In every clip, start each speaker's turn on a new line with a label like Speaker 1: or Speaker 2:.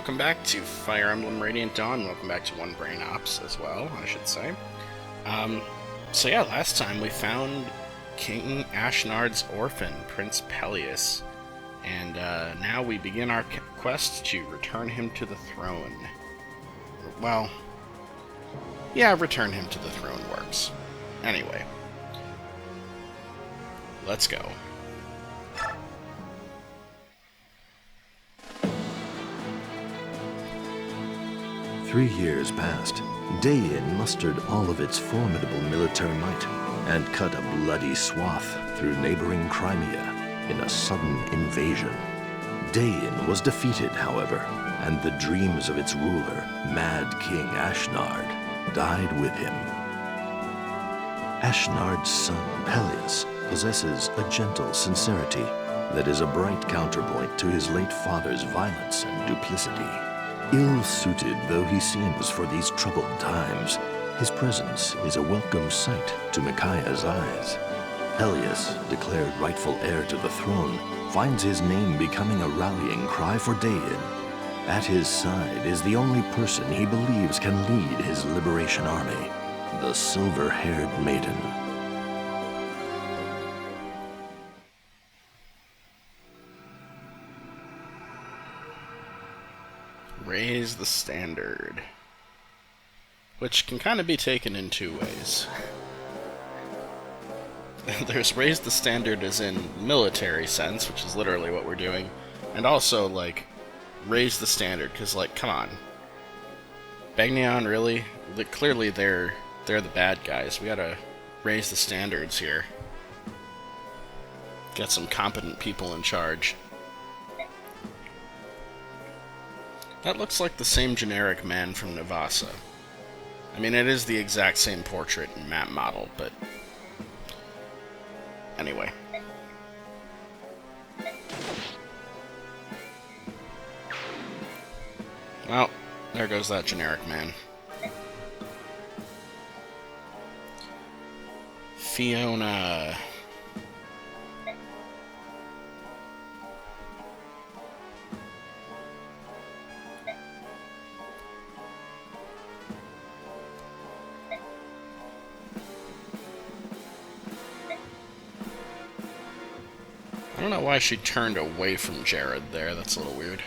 Speaker 1: welcome back to Fire Emblem Radiant Dawn. Welcome back to One Brain Ops as well, I should say. So yeah, last time we found King Ashnard's orphan, Prince Peleus, and now we begin our quest to return him to the throne. Well, yeah, return him to the throne works. Anyway, let's go.
Speaker 2: Three years passed. Dayin mustered all of its formidable military might and cut a bloody swath through neighboring Crimea in a sudden invasion. Dayin was defeated, however, and the dreams of its ruler, Mad King Ashnard, died with him. Ashnard's son, Peleus, possesses a gentle sincerity that is a bright counterpoint to his late father's violence and duplicity. Ill-suited though he seems for these troubled times, his presence is a welcome sight to Micaiah's eyes. Peleus, declared rightful heir to the throne, finds his name becoming a rallying cry for Dayin. At his side is the only person he believes can lead his liberation army, the silver-haired maiden.
Speaker 1: Raise the standard. Which can kind of be taken in two ways. There's raise the standard as in military sense, which is literally what we're doing, and also, like, raise the standard, because, like, come on. Bagneon, really? Clearly they're the bad guys. We gotta raise the standards here. Get some competent people in charge. That looks like the same generic man from Navasa. I mean, it is the exact same portrait and map model, but... anyway. Well, there goes that generic man. Fiona... I don't know why she turned away from Jared there, that's a little weird.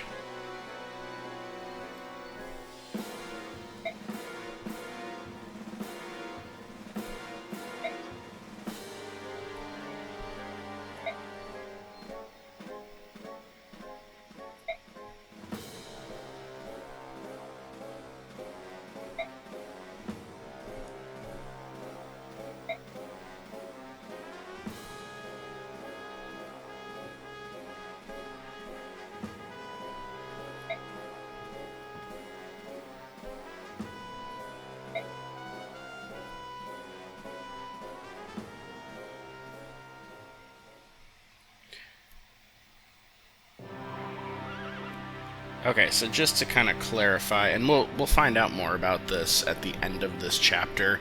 Speaker 1: Okay, so just to kind of clarify, and we'll find out more about this at the end of this chapter,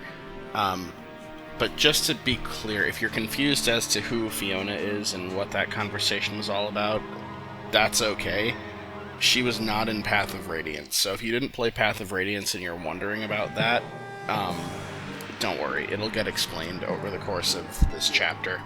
Speaker 1: but just to be clear, if you're confused as to who Fiona is and what that conversation was all about, that's okay. She was not in Path of Radiance, so if you didn't play Path of Radiance and you're wondering about that, don't worry, it'll get explained over the course of this chapter.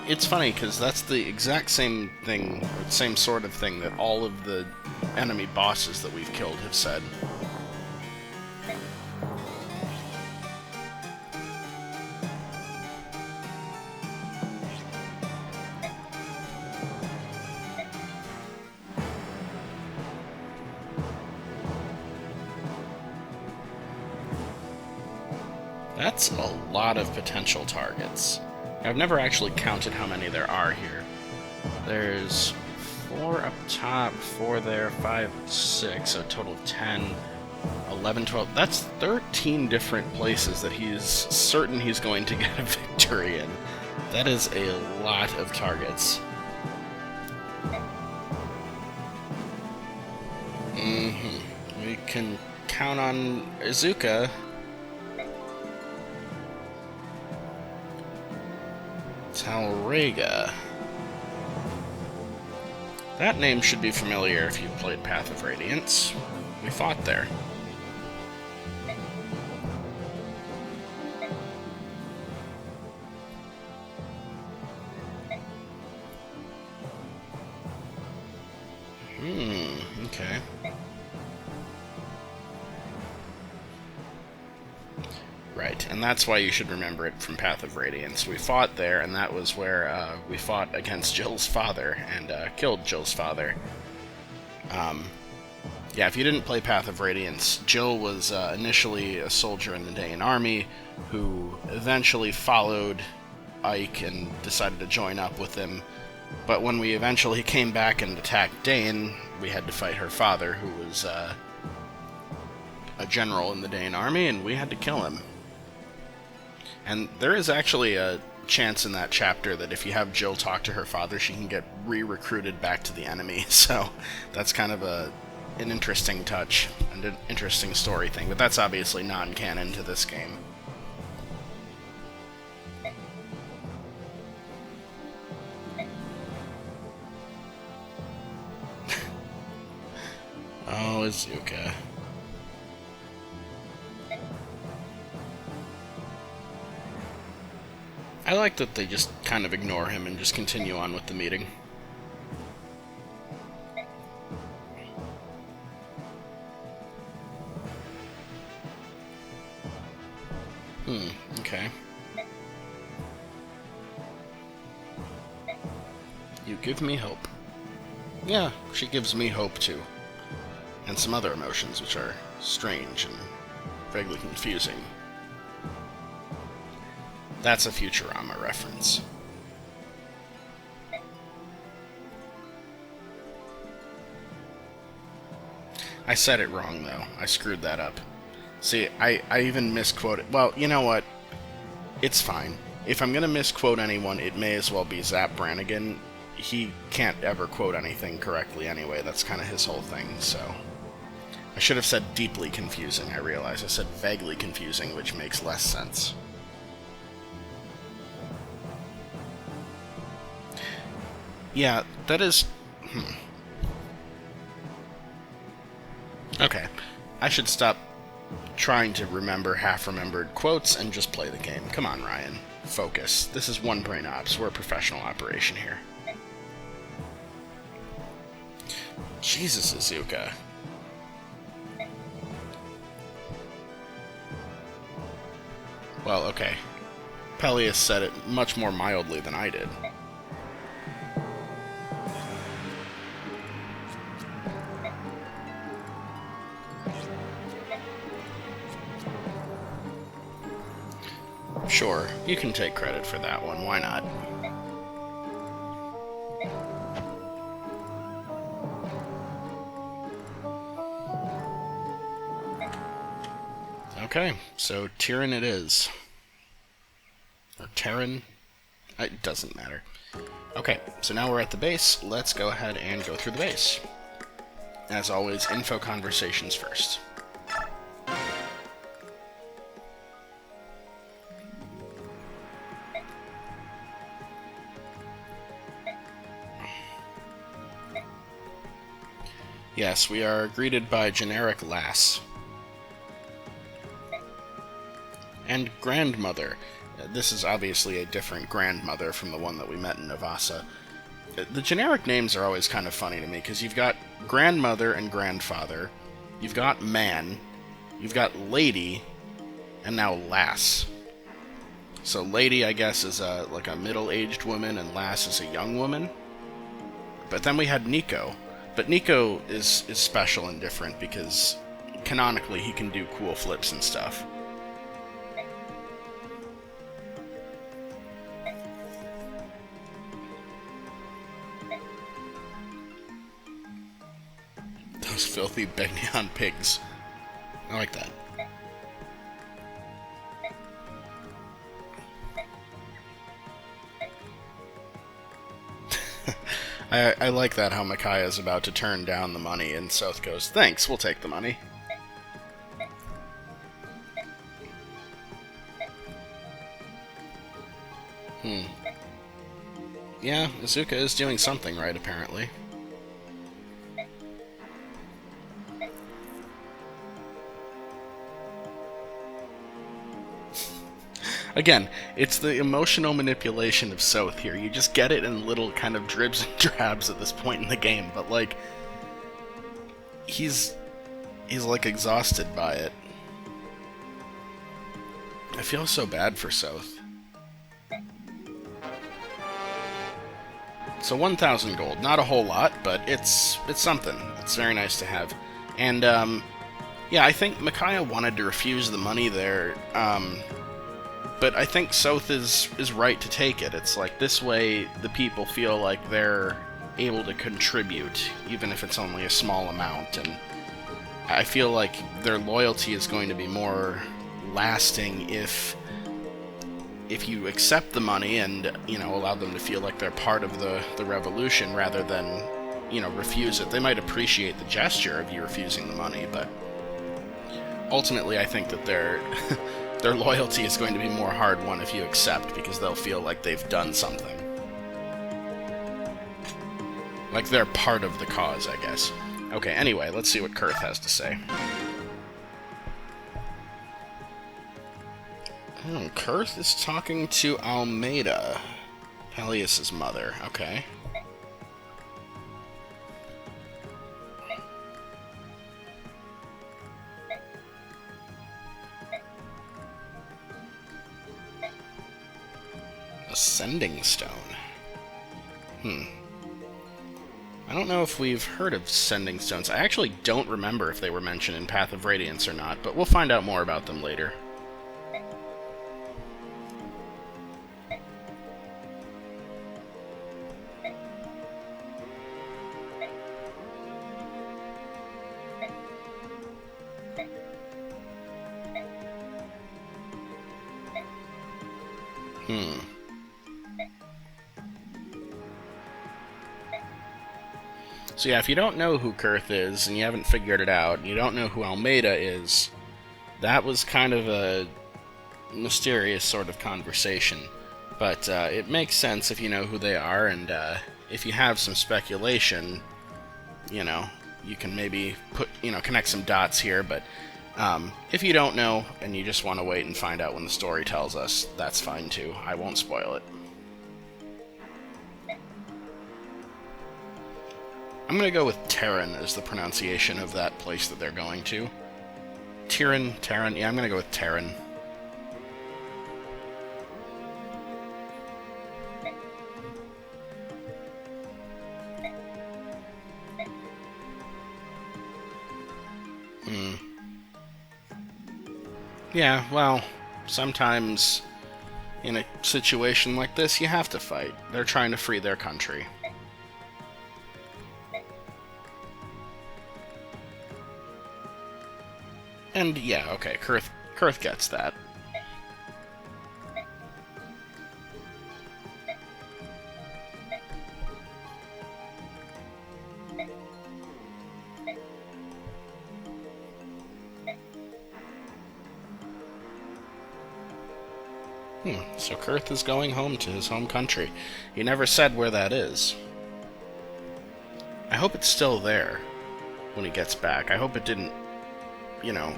Speaker 1: It's funny, because that's the exact same thing, same sort of thing that all of the enemy bosses that we've killed have said. That's a lot of potential targets. I've never actually counted how many there are here. There's 4 up top, 4 there, 5, 6, so a total of 10. 11, 12. That's 13 different places that he's certain he's going to get a victory in. That is a lot of targets. We can count on Izuka. Talrega. That name should be familiar if you've played Path of Radiance. We fought there. Okay. Right, and that's why you should remember it from Path of Radiance. We fought there, and that was where we fought against Jill's father, and killed Jill's father. Yeah, if you didn't play Path of Radiance, Jill was initially a soldier in the Dain army, who eventually followed Ike and decided to join up with him. But when we eventually came back and attacked Dain, we had to fight her father, who was a general in the Dain army, and we had to kill him. And there is actually a chance in that chapter that if you have Jill talk to her father, she can get re-recruited back to the enemy. So that's kind of an interesting touch and an interesting story thing. But that's obviously non-canon to this game. Oh, Izuka. I like that they just kind of ignore him and just continue on with the meeting. Okay. You give me hope. Yeah, she gives me hope too. And some other emotions which are strange and vaguely confusing. That's a Futurama reference. I said it wrong, though. I screwed that up. See, I even misquoted. Well, you know what? It's fine. If I'm going to misquote anyone, it may as well be Zap Brannigan. He can't ever quote anything correctly anyway. That's kind of his whole thing, so... I should have said deeply confusing, I realize. I said vaguely confusing, which makes less sense. Yeah, that is... Okay. I should stop trying to remember half-remembered quotes and just play the game. Come on, Ryan. Focus. This is One Brain Ops. We're a professional operation here. Jesus, Izuka. Well, okay. Peleus said it much more mildly than I did. Sure, you can take credit for that one, why not? Okay, so Tyrion it is. Or Terran? It doesn't matter. Okay, so now we're at the base. Let's go ahead and go through the base. As always, info conversations first. Yes, we are greeted by generic lass. And grandmother. This is obviously a different grandmother from the one that we met in Navasa. The generic names are always kind of funny to me, because you've got grandmother and grandfather, you've got man, you've got lady, and now lass. So lady, I guess, is like a middle-aged woman, and lass is a young woman. But then we had Nico. But Nico is special and different, because canonically he can do cool flips and stuff. Those filthy Begnion pigs. I like that. I like that, how Micaiah is about to turn down the money, and South goes, "Thanks, we'll take the money." Yeah, Izuka is doing something right, apparently. Again, it's the emotional manipulation of South here. You just get it in little kind of dribs and drabs at this point in the game, but, like, he's like, exhausted by it. I feel so bad for South. So 1,000 gold. Not a whole lot, but it's something. It's very nice to have. And, yeah, I think Micaiah wanted to refuse the money there, but I think South is right to take it. It's like, this way the people feel like they're able to contribute, even if it's only a small amount, and I feel like their loyalty is going to be more lasting if you accept the money and, you know, allow them to feel like they're part of the revolution rather than, you know, refuse it. They might appreciate the gesture of you refusing the money, but ultimately I think that their loyalty is going to be more hard-won if you accept, because they'll feel like they've done something. Like they're part of the cause, I guess. Okay, anyway, let's see what Kurth has to say. Oh, Kurth is talking to Almeida, Peleus' mother. Okay. Ascending Stone. I don't know if we've heard of Sending Stones. I actually don't remember if they were mentioned in Path of Radiance or not, but we'll find out more about them later. So yeah, if you don't know who Kurth is, and you haven't figured it out, and you don't know who Almeida is, that was kind of a mysterious sort of conversation. But it makes sense if you know who they are, and if you have some speculation, you know, you can maybe connect some dots here, but if you don't know, and you just want to wait and find out when the story tells us, that's fine too. I won't spoil it. I'm going to go with Terran as the pronunciation of that place that they're going to. Terran, yeah, I'm going to go with Terran. Yeah, well, sometimes in a situation like this, you have to fight. They're trying to free their country. And yeah, okay, Kurth gets that. So Kurth is going home to his home country. He never said where that is. I hope it's still there when he gets back. I hope it didn't, you know,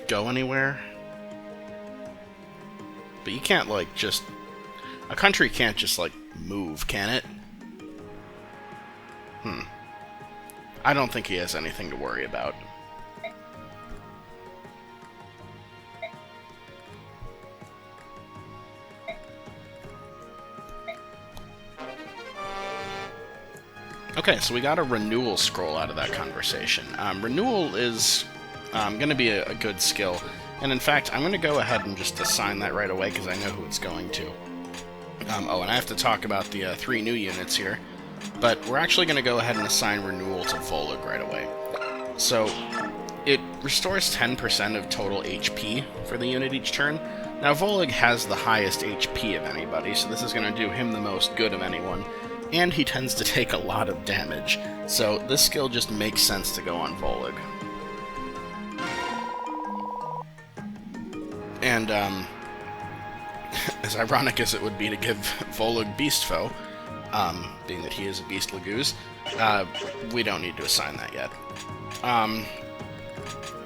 Speaker 1: go anywhere. But you can't, like, just... A country can't just, like, move, can it? I don't think he has anything to worry about. Okay, so we got a renewal scroll out of that conversation. Renewal is going to be a good skill, and in fact, I'm going to go ahead and just assign that right away because I know who it's going to. Oh, and I have to talk about the 3 new units here, but we're actually going to go ahead and assign renewal to Volug right away. So, it restores 10% of total HP for the unit each turn. Now, Volug has the highest HP of anybody, so this is going to do him the most good of anyone, and he tends to take a lot of damage, so this skill just makes sense to go on Volug. And, as ironic as it would be to give Volug Beast Foe, being that he is a Beast Laguz, we don't need to assign that yet.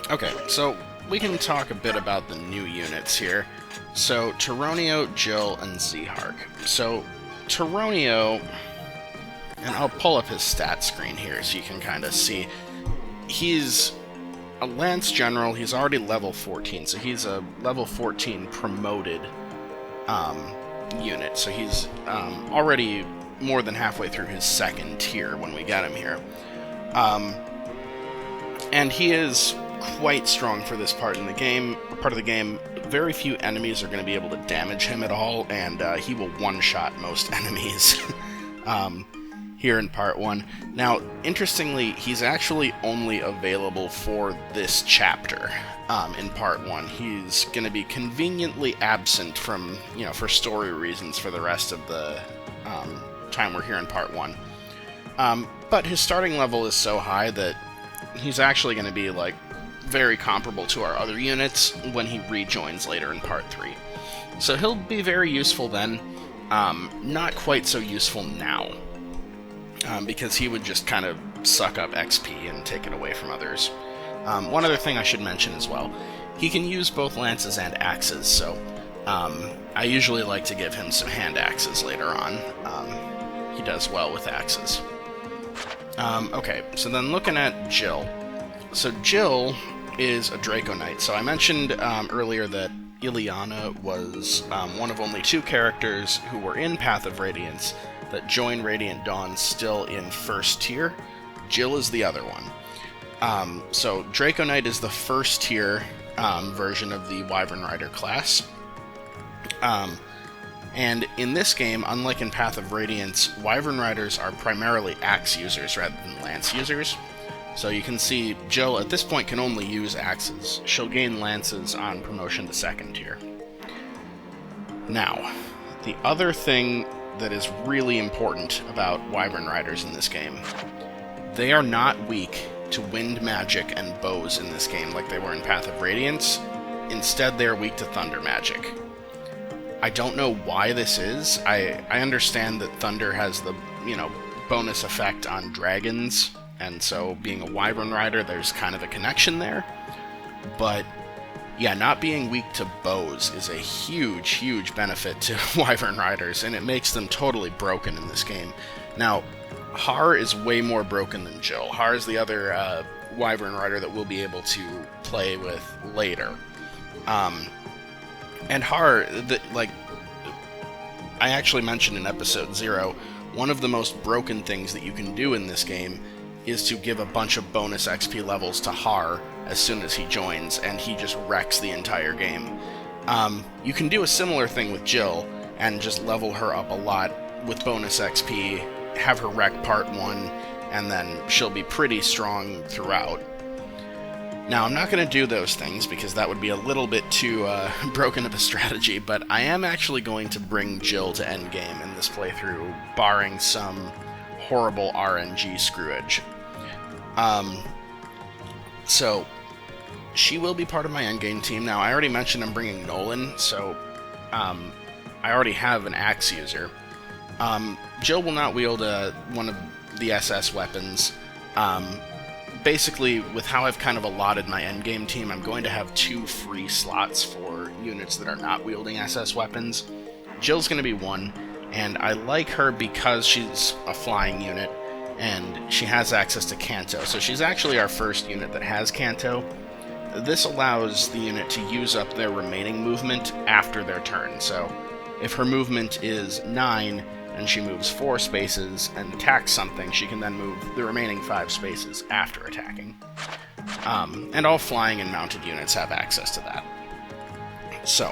Speaker 1: Okay, so we can talk a bit about the new units here. So, Tyronio, Jill, and Zehark. So, Tyronio, and I'll pull up his stat screen here so you can kind of see. He's a Lance General, he's already level 14, so he's a level 14 promoted unit. So he's already more than halfway through his second tier when we get him here. And he is quite strong for this part of the game. Very few enemies are going to be able to damage him at all, and he will one-shot most enemies here in Part 1. Now, interestingly, he's actually only available for this chapter in Part 1. He's going to be conveniently absent from, for story reasons for the rest of the time we're here in Part 1. But his starting level is so high that he's actually going to be, very comparable to our other units when he rejoins later in Part 3. So he'll be very useful then, not quite so useful now, because he would just kind of suck up XP and take it away from others. One other thing I should mention as well, he can use both lances and axes, so I usually like to give him some hand axes later on. He does well with axes. Okay, so then looking at Jill. So Jill is a Draco Knight. So I mentioned earlier that Ileana was one of only 2 characters who were in Path of Radiance that join Radiant Dawn still in first tier. Jill is the other one. So Draco Knight is the first tier version of the Wyvern Rider class. And in this game, unlike in Path of Radiance, Wyvern Riders are primarily axe users rather than lance users. So you can see Jill at this point can only use axes. She'll gain lances on promotion to second tier. Now, the other thing that is really important about Wyvern Riders in this game, they are not weak to wind magic and bows in this game like they were in Path of Radiance. Instead, they are weak to thunder magic. I don't know why this is. I understand that thunder has the, bonus effect on dragons, and so being a Wyvern Rider, there's kind of a connection there. But yeah, not being weak to bows is a huge, huge benefit to Wyvern Riders, and it makes them totally broken in this game. Now, Har is way more broken than Jill. Har is the other Wyvern Rider that we'll be able to play with later. And Har, I actually mentioned in episode 0, one of the most broken things that you can do in this game is to give a bunch of bonus XP levels to Har as soon as he joins, and he just wrecks the entire game. You can do a similar thing with Jill, and just level her up a lot with bonus XP, have her wreck Part 1, and then she'll be pretty strong throughout. Now, I'm not going to do those things, because that would be a little bit too broken of a strategy, but I am actually going to bring Jill to endgame in this playthrough, barring some horrible RNG screwage. So, she will be part of my endgame team. Now, I already mentioned I'm bringing Nolan, so I already have an axe user. Jill will not wield one of the SS weapons. Basically, with how I've kind of allotted my endgame team, I'm going to have 2 free slots for units that are not wielding SS weapons. Jill's going to be one, and I like her because she's a flying unit, and she has access to Canto. So she's actually our first unit that has Canto. This allows the unit to use up their remaining movement after their turn. So if her movement is 9, and she moves 4 spaces and attacks something, she can then move the remaining 5 spaces after attacking. And all flying and mounted units have access to that. So,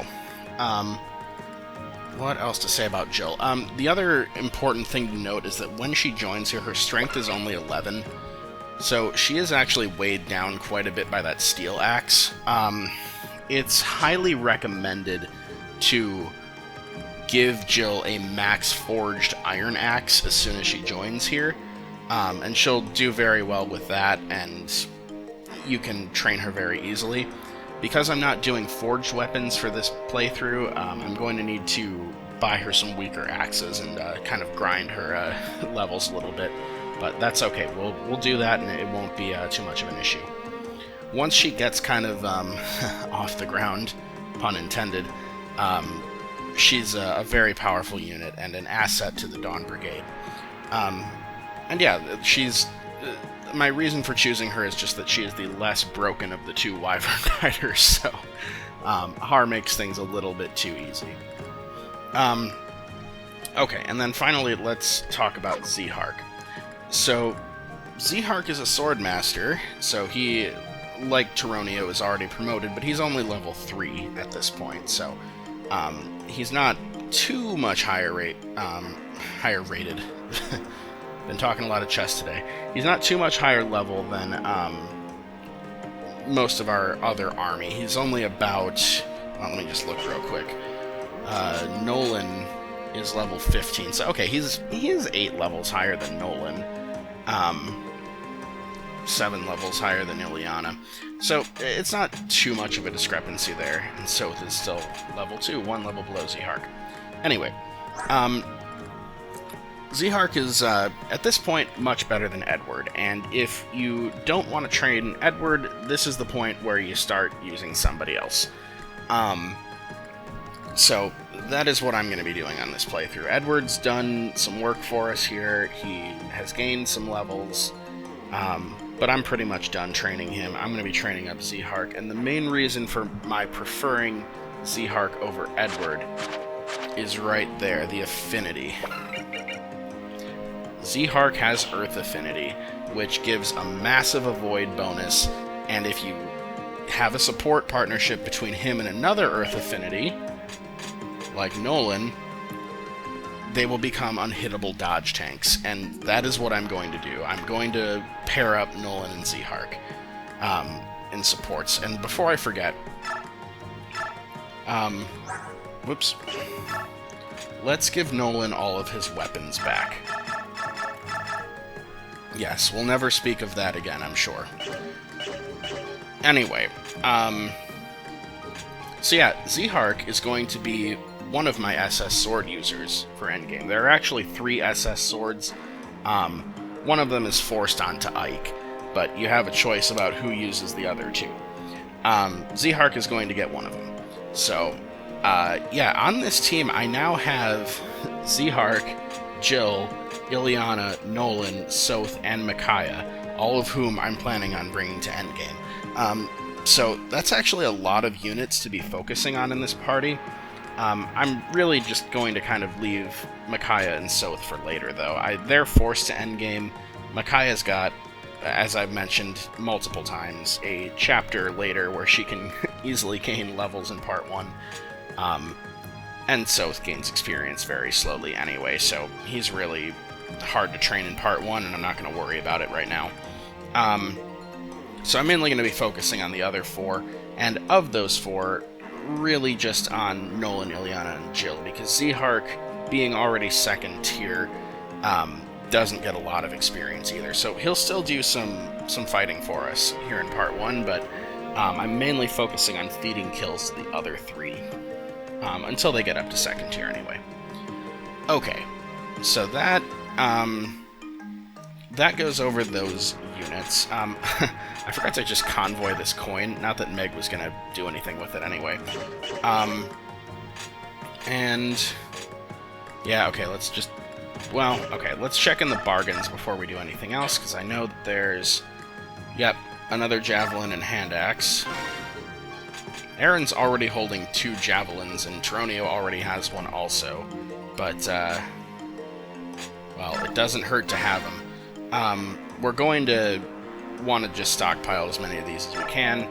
Speaker 1: what else to say about Jill? The other important thing to note is that when she joins here, her strength is only 11. So she is actually weighed down quite a bit by that steel axe. It's highly recommended to give Jill a max forged iron axe as soon as she joins here, and she'll do very well with that, and you can train her very easily. Because I'm not doing forged weapons for this playthrough, I'm going to need to buy her some weaker axes and kind of grind her levels a little bit. But that's okay. We'll do that, and it won't be too much of an issue. Once she gets kind of off the ground, pun intended, she's a very powerful unit and an asset to the Dawn Brigade. And yeah, she's... my reason for choosing her is just that she is the less broken of the two Wyvern Riders, so Har makes things a little bit too easy. Okay, and then finally let's talk about Zehark. So, Zehark is a Swordmaster, so he, like Tironio, is already promoted, but he's only level 3 at this point, so he's not too much higher rated. Been talking a lot of chess today. He's not too much higher level than most of our other army. He's only about... well, let me just look real quick. Nolan is level 15. So, okay, he is 8 levels higher than Nolan. 7 levels higher than Ileana. So, it's not too much of a discrepancy there. And Soth is still level 2, 1 level below Zehark. Anyway, Zehark is, at this point, much better than Edward, and if you don't want to train Edward, this is the point where you start using somebody else. So, that is what I'm going to be doing on this playthrough. Edward's done some work for us here, he has gained some levels, but I'm pretty much done training him. I'm going to be training up Zehark, and the main reason for my preferring Zehark over Edward is right there, the affinity. Zehark has Earth Affinity, which gives a massive avoid bonus, and if you have a support partnership between him and another Earth Affinity, like Nolan, they will become unhittable dodge tanks, and that is what I'm going to do. I'm going to pair up Nolan and Zehark in supports. And before I forget, whoops, let's give Nolan all of his weapons back. Yes, we'll never speak of that again, I'm sure. Anyway, so yeah, Zehark is going to be one of my SS sword users for endgame. There are actually 3 SS swords. One of them is forced onto Ike, but you have a choice about who uses the other 2. Zehark is going to get one of them. So, yeah, on this team, I now have Zehark, Jill, Ileana, Nolan, Soth, and Micaiah, all of whom I'm planning on bringing to endgame. So that's actually a lot of units to be focusing on in this party. I'm really just going to kind of leave Micaiah and Soth for later, though. They're forced to endgame. Micaiah's got, as I've mentioned multiple times, a chapter later where she can easily gain levels in part 1. And Soth gains experience very slowly anyway, so he's really hard to train in part 1, and I'm not going to worry about it right now. So I'm mainly going to be focusing on the other 4, and of those 4, really just on Nolan, Ileana, and Jill, because Zehark, being already second tier, doesn't get a lot of experience either. So he'll still do some fighting for us here in part 1, but I'm mainly focusing on feeding kills to the other 3, until they get up to second tier anyway. Okay, so that goes over those units. I forgot to just convoy this coin, not that Meg was going to do anything with it anyway. And yeah, okay, let's check in the bargains before we do anything else, because I know that there's, yep, another javelin and hand axe. Aaron's already holding 2 javelins, and Tironio already has one also, but, well, it doesn't hurt to have them. We're going to want to just stockpile as many of these as we can.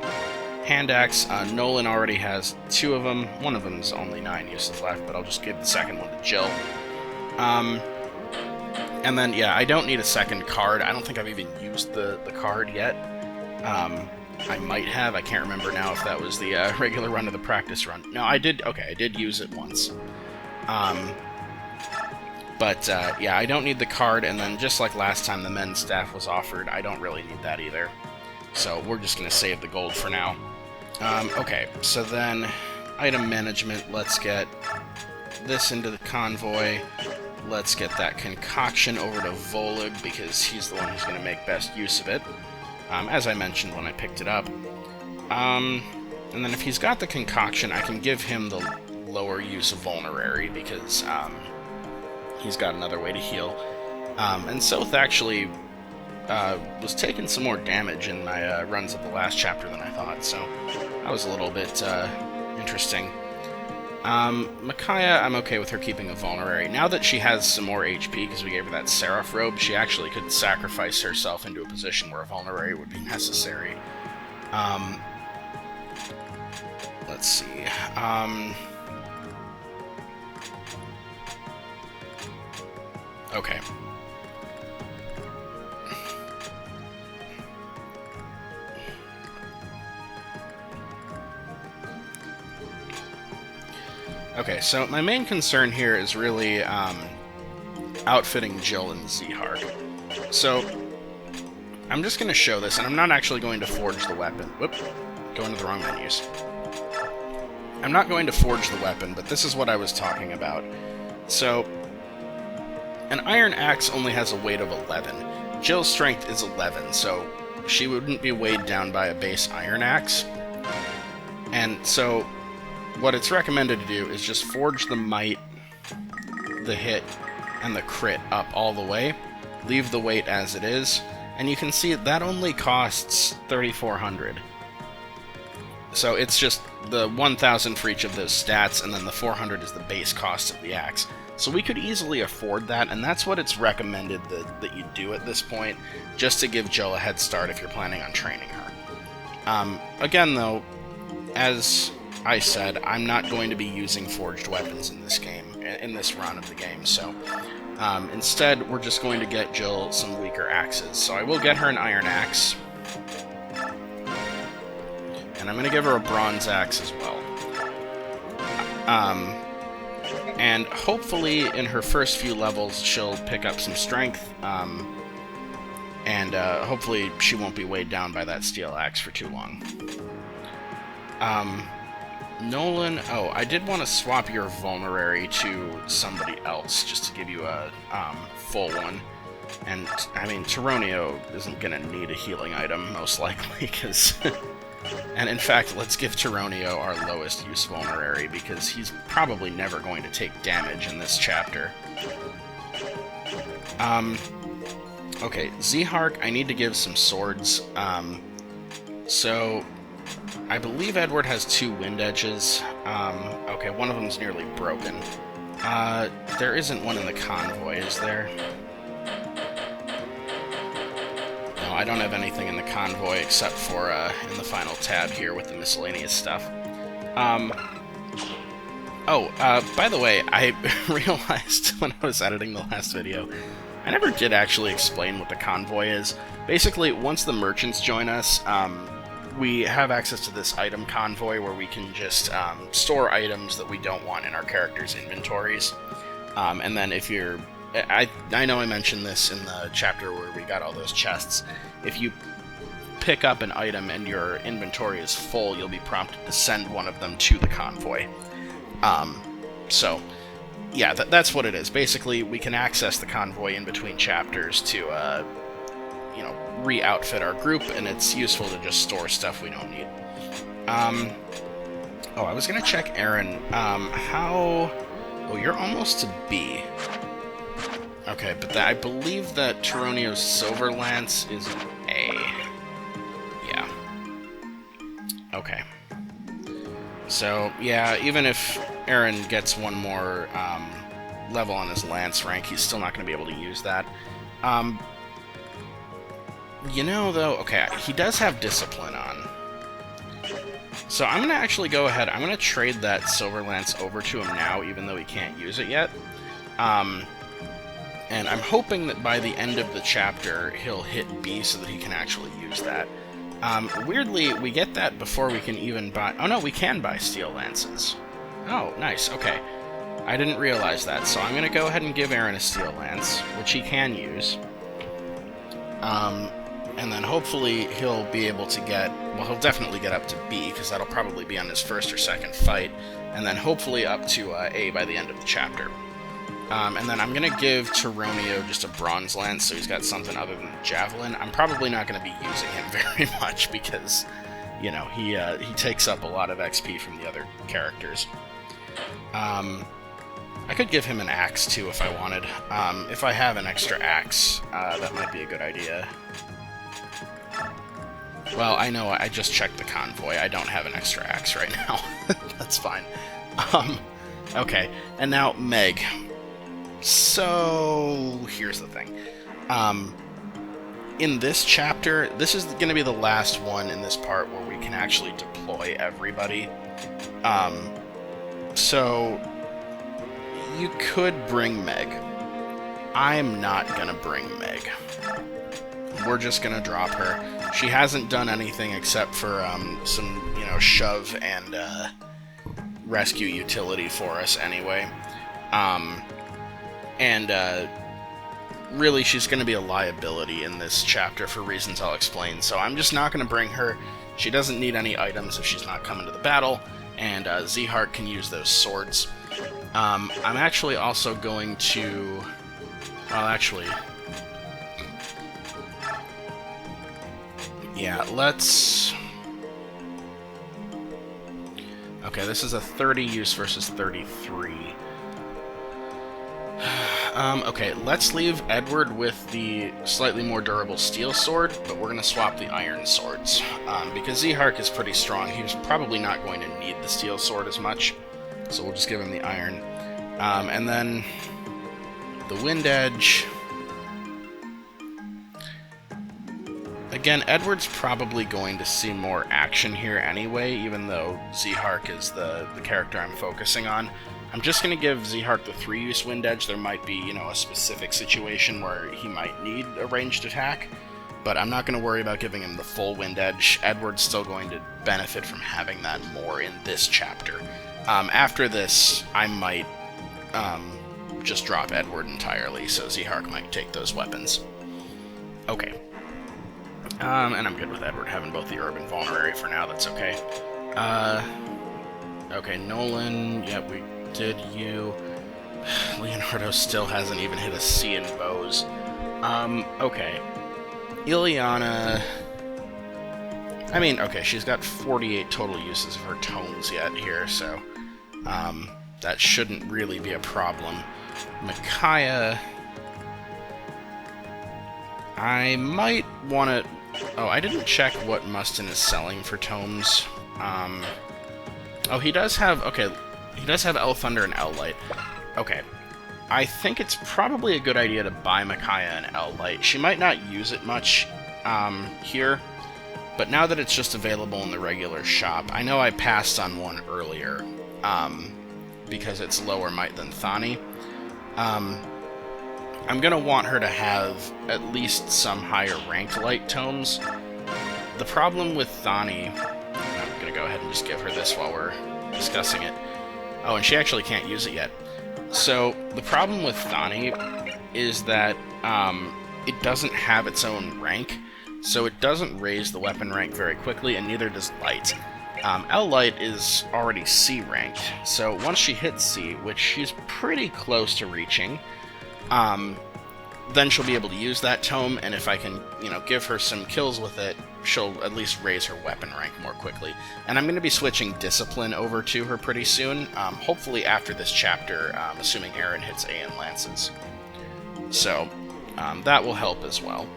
Speaker 1: Hand axe, Nolan already has 2 of them. One of them's only 9 uses left, but I'll just give the second one to Jill. And then, yeah, I don't need a second card. I don't think I've even used the card yet. I might have. I can't remember now if that was the regular run or the practice run. No, I did. Okay, I did use it once. But, yeah, I don't need the card, and then just like last time the men's staff was offered, I don't really need that either. So we're just going to save the gold for now. Okay, so then item management, let's get this into the convoy. Let's get that concoction over to Volug, because he's the one who's going to make best use of it, as I mentioned when I picked it up. And then if he's got the concoction, I can give him the lower use of Vulnerary, because he's got another way to heal. And Soth actually was taking some more damage in my runs of the last chapter than I thought, so that was a little bit interesting. Micaiah, I'm okay with her keeping a Vulnerary. Now that she has some more HP, because we gave her that Seraph robe, she actually could sacrifice herself into a position where a Vulnerary would be necessary. Let's see. Okay. Okay, so my main concern here is really outfitting Jill and Zehark. So I'm just going to show this, and I'm not actually going to forge the weapon. Whoop, going to the wrong menus. I'm not going to forge the weapon, but this is what I was talking about. So an iron axe only has a weight of 11. Jill's strength is 11, so she wouldn't be weighed down by a base iron axe. And so what it's recommended to do is just forge the might, the hit, and the crit up all the way. Leave the weight as it is, and you can see that only costs 3,400. So it's just the 1,000 for each of those stats, and then the 400 is the base cost of the axe. So we could easily afford that, and that's what it's recommended that you do at this point, just to give Jill a head start if you're planning on training her. Again, though, as I said, I'm not going to be using forged weapons in this game, in this run of the game, so instead we're just going to get Jill some weaker axes. So I will get her an iron axe, and I'm going to give her a bronze axe as well. And hopefully in her first few levels she'll pick up some strength, and hopefully she won't be weighed down by that steel axe for too long. Nolan, oh, I did want to swap your Vulnerary to somebody else, just to give you a full one. And, I mean, Tironio isn't going to need a healing item, most likely, because... And in fact, let's give Tironio our lowest use Vulnerary, because he's probably never going to take damage in this chapter. Okay, Zehark, I need to give some swords. So, I believe Edward has 2 wind edges. Okay, one of them's nearly broken. There isn't one in the convoy, is there? No, I don't have anything in the convoy except for in the final tab here with the miscellaneous stuff. By the way, I realized when I was editing the last video, I never did actually explain what the convoy is. Basically, once the merchants join us, we have access to this item convoy where we can just store items that we don't want in our characters' inventories. And then if you're... I know I mentioned this in the chapter where we got all those chests. If you pick up an item and your inventory is full, you'll be prompted to send one of them to the convoy. So, yeah, that's what it is. Basically, we can access the convoy in between chapters to, re-outfit our group, and it's useful to just store stuff we don't need. I was gonna check Aaron. Oh, you're almost to B. Okay, but I believe that Tironio's Silver Lance is an A. Yeah. Okay. So, yeah, even if Aaron gets one more level on his Lance rank, he's still not going to be able to use that. Though, okay, he does have Discipline on. So I'm going to actually go ahead, I'm going to trade that Silver Lance over to him now, even though he can't use it yet. And I'm hoping that by the end of the chapter, he'll hit B so that he can actually use that. Weirdly, we get that before we can even buy... Oh no, we can buy steel lances. Oh, nice, okay. I didn't realize that, so I'm going to go ahead and give Aaron a steel lance, which he can use. And then hopefully he'll be able to get... Well, he'll definitely get up to B, because that'll probably be on his first or second fight. And then hopefully up to A by the end of the chapter. And then I'm going to give Tironio just a bronze lance, so he's got something other than the javelin. I'm probably not going to be using him very much, because, you know, he takes up a lot of XP from the other characters. I could give him an axe, too, if I wanted. If I have an extra axe, that might be a good idea. Well, I know, I just checked the convoy. I don't have an extra axe right now. That's fine. Okay, and now Meg. So, here's the thing. In this chapter, this is going to be the last one in this part where we can actually deploy everybody. So, you could bring Meg. I'm not going to bring Meg. We're just going to drop her. She hasn't done anything except for some, you know, shove and rescue utility for us anyway. Really, she's going to be a liability in this chapter for reasons I'll explain, so I'm just not going to bring her. She doesn't need any items if she's not coming to the battle, and Zeheart can use those swords. I'm actually also going to... Well, actually... Yeah, let's... Okay, this is a 30 use versus 33. Okay, let's leave Edward with the slightly more durable steel sword, but we're going to swap the iron swords. Because Zeheart is pretty strong, he's probably not going to need the steel sword as much, so we'll just give him the iron. And then the Wind Edge. Again, Edward's probably going to see more action here anyway, even though Zeheart is the character I'm focusing on. I'm just going to give Zeheart the 3-use Wind Edge. There might be, you know, a specific situation where he might need a ranged attack, but I'm not going to worry about giving him the full Wind Edge. Edward's still going to benefit from having that more in this chapter. After this, I might just drop Edward entirely, so Zeheart might take those weapons. Okay. And I'm good with Edward having both the Urban Vulnerary for now, that's okay. Okay, Nolan, yeah, we did you. Leonardo still hasn't even hit a C in bows. Okay. Ileana... I mean, okay, she's got 48 total uses of her tomes yet here, so... that shouldn't really be a problem. Micaiah... I might want to... Oh, I didn't check what Mustin is selling for tomes. Oh, he does have... Okay, he does have El Thunder and El Light. Okay. I think it's probably a good idea to buy Micaiah an El Light. She might not use it much here, but now that it's just available in the regular shop... I know I passed on one earlier, because it's lower might than Thani. I'm going to want her to have at least some higher ranked light tomes. The problem with Thani... I'm going to go ahead and just give her this while we're discussing it. Oh, and she actually can't use it yet. So, the problem with Thani is that it doesn't have its own rank, so it doesn't raise the weapon rank very quickly, and neither does Light. El Light is already C ranked, so once she hits C, which she's pretty close to reaching, then she'll be able to use that tome, and if I can, you know, give her some kills with it, she'll at least raise her weapon rank more quickly. And I'm going to be switching Discipline over to her pretty soon, hopefully after this chapter, assuming Aaron hits A in Lances. So, that will help as well.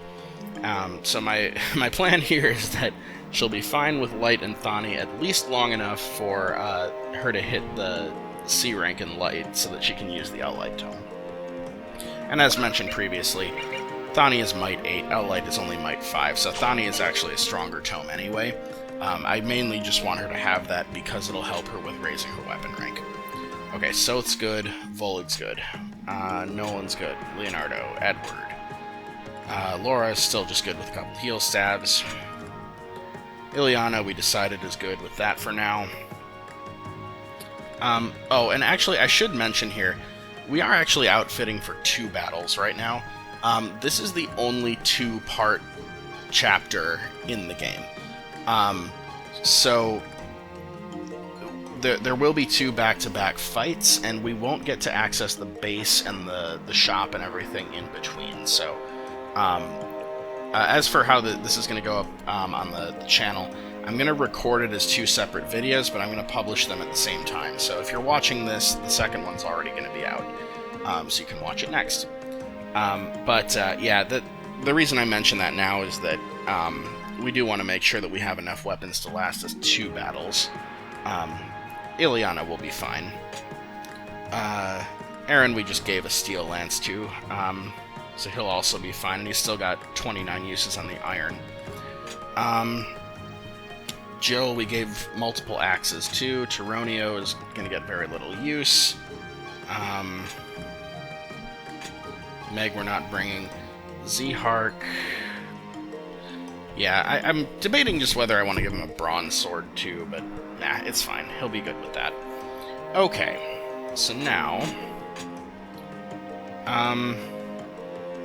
Speaker 1: So my plan here is that she'll be fine with Light and Thani at least long enough for her to hit the C rank in Light so that she can use the El Light tome. And as mentioned previously, Thani is Might 8, El Light is only Might 5, so Thani is actually a stronger tome anyway. I mainly just want her to have that because it'll help her with raising her weapon rank. Okay, Soth's good, Volug's good. Nolan's good. Leonardo, Edward. Laura is still just good with a couple heal stabs. Ileana, we decided, is good with that for now. Oh, and actually, I should mention here, we are actually outfitting for 2 battles right now. This is the only 2-part chapter in the game. So there will be 2 back-to-back fights, and we won't get to access the base and the shop and everything in between. So, as for how this is going to go up on the channel, I'm going to record it as 2 separate videos, but I'm going to publish them at the same time. So if you're watching this, the second one's already going to be out, so you can watch it next. Yeah, the reason I mention that now is that we do want to make sure that we have enough weapons to last us 2 battles. Ileana will be fine. Aaron we just gave a steel lance to, so he'll also be fine, and he's still got 29 uses on the iron. Jill we gave multiple axes to. Tironio is going to get very little use. Meg we're not bringing. Zehark. Yeah, I'm debating just whether I want to give him a bronze sword too, but nah, it's fine. He'll be good with that. Okay, so now...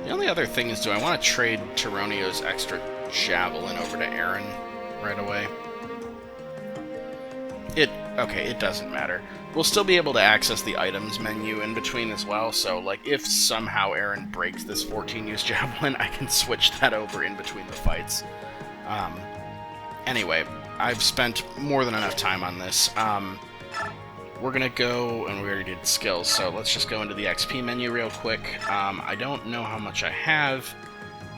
Speaker 1: the only other thing is, do I want to trade Tironio's extra javelin over to Aaron right away? Okay, it doesn't matter. We'll still be able to access the items menu in between as well, so, like, if somehow Aaron breaks this 14-use javelin, I can switch that over in between the fights. Anyway, I've spent more than enough time on this. We're gonna go, and we already did skills, so let's just go into the XP menu real quick. I don't know how much I have.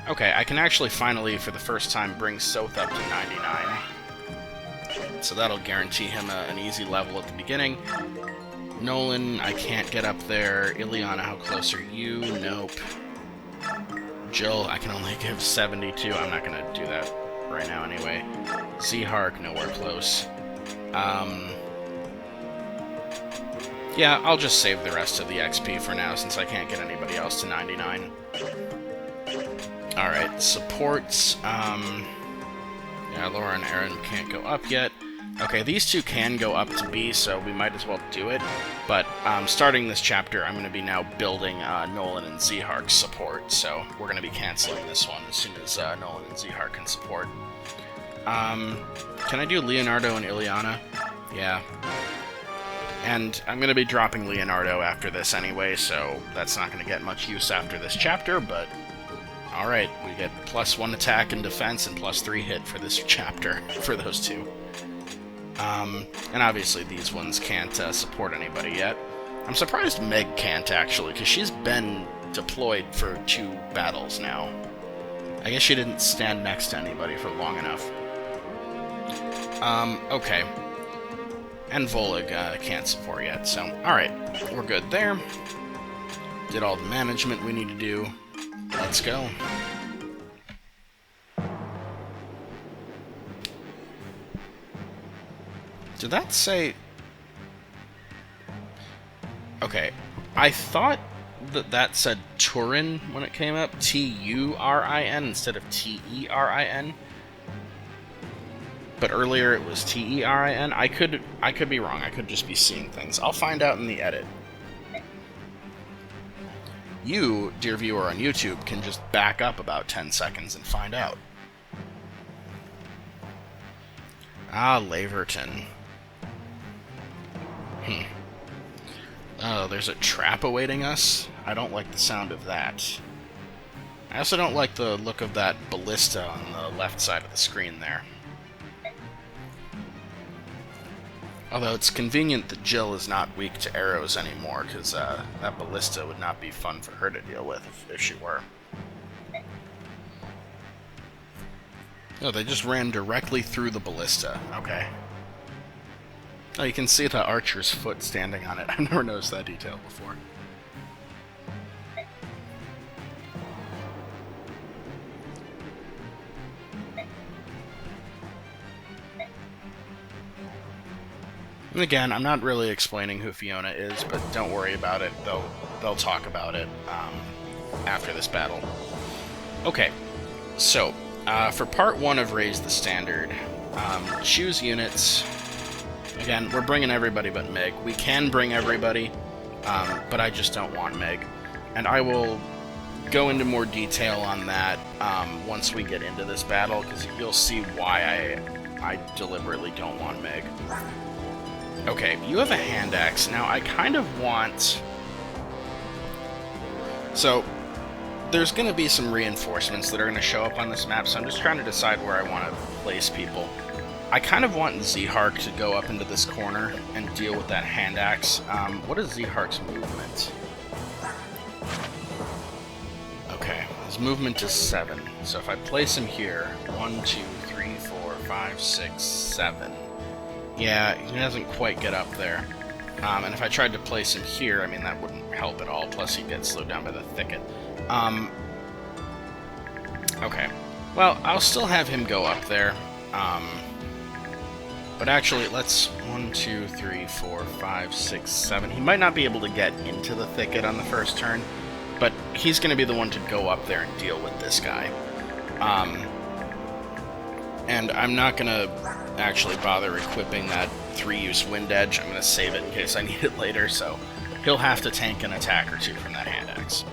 Speaker 1: Okay, I can actually finally, for the first time, bring Soth up to 99. So that'll guarantee him an easy level at the beginning. Nolan, I can't get up there. Ileana, how close are you? Nope. Jill, I can only give 72. I'm not gonna do that right now anyway. Zehark, nowhere close. Yeah, I'll just save the rest of the XP for now, since I can't get anybody else to 99. Alright, supports. Yeah, Laura and Aaron can't go up yet. Okay, these 2 can go up to B, so we might as well do it. But starting this chapter, I'm going to be now building Nolan and Zehark's support, so we're going to be canceling this one as soon as Nolan and Zehark can support. Can I do Leonardo and Ileana? Yeah. And I'm going to be dropping Leonardo after this anyway, so that's not going to get much use after this chapter, but... Alright, we get +1 attack and defense and +3 hit for this chapter, for those 2. And obviously these ones can't support anybody yet. I'm surprised Meg can't, actually, because she's been deployed for 2 battles now. I guess she didn't stand next to anybody for long enough. Okay. And Volig can't support yet, so alright, we're good there. Did all the management we need to do. Let's go. Did that say... Okay, I thought that said Turin when it came up. T-U-R-I-N instead of T-E-R-I-N. But earlier it was T-E-R-I-N. I could be wrong. I could just be seeing things. I'll find out in the edit. You, dear viewer on YouTube, can just back up about 10 seconds and find out. Ah, Laverton. Oh, there's a trap awaiting us? I don't like the sound of that. I also don't like the look of that ballista on the left side of the screen there. Although it's convenient that Jill is not weak to arrows anymore, because that ballista would not be fun for her to deal with if she were. No, they just ran directly through the ballista. Okay. Oh, you can see the archer's foot standing on it. I've never noticed that detail before. Again, I'm not really explaining who Fiona is, but don't worry about it. They'll talk about it after this battle. Okay, so for part 1 of Raise the Standard, choose units. Again, we're bringing everybody but Meg. We can bring everybody, but I just don't want Meg. And I will go into more detail on that once we get into this battle, because you'll see why I deliberately don't want Meg. Okay, you have a hand axe. Now, I kind of want... So, there's going to be some reinforcements that are going to show up on this map, so I'm just trying to decide where I want to place people. I kind of want Zehark to go up into this corner and deal with that hand axe. What is Zehark's movement? Okay, his movement is 7. So if I place him here, 1, 2, 3, 4, 5, 6, 7. Yeah, he doesn't quite get up there. And if I tried to place him here, I mean, that wouldn't help at all. Plus, he'd get slowed down by the thicket. Okay. Well, I'll still have him go up there. But actually, let's... 1, 2, 3, 4, 5, 6, 7. He might not be able to get into the thicket on the first turn, but he's going to be the one to go up there and deal with this guy. And I'm not going to actually bother equipping that 3-use Wind Edge. I'm going to save it in case I need it later, so he'll have to tank an attack or two from that hand axe.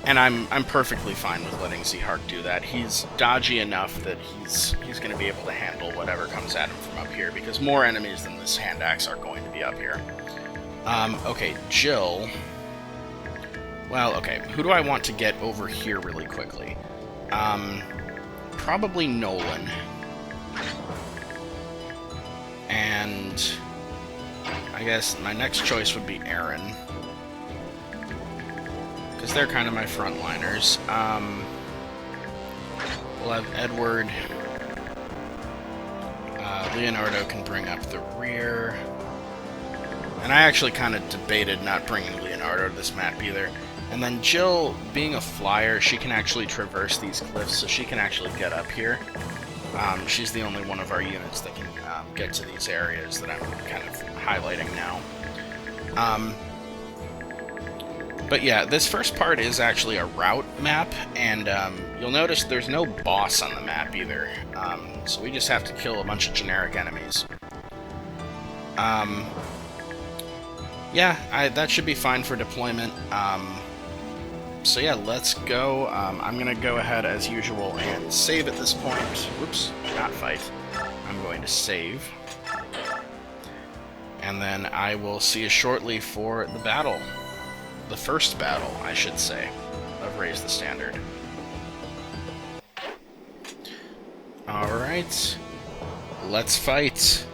Speaker 1: And I'm perfectly fine with letting Zehark do that. He's dodgy enough that he's going to be able to handle whatever comes at him from up here, because more enemies than this hand axe are going to be up here. Okay, Jill. Well, okay, who do I want to get over here really quickly? Probably Nolan. And I guess my next choice would be Aaron, because they're kind of my frontliners. We'll have Edward. Leonardo can bring up the rear. And I actually kind of debated not bringing Leonardo to this map either. And then Jill, being a flyer, she can actually traverse these cliffs, so she can actually get up here. She's the only one of our units that can get to these areas that I'm kind of highlighting now. But yeah, this first part is actually a route map, and you'll notice there's no boss on the map either. So we just have to kill a bunch of generic enemies. Yeah, that should be fine for deployment. So yeah, let's go. I'm going to go ahead as usual and save at this point. Whoops, not fight. I'm going to save. And then I will see you shortly for the battle. The first battle, I should say, of Raise the Standard. Alright, let's fight.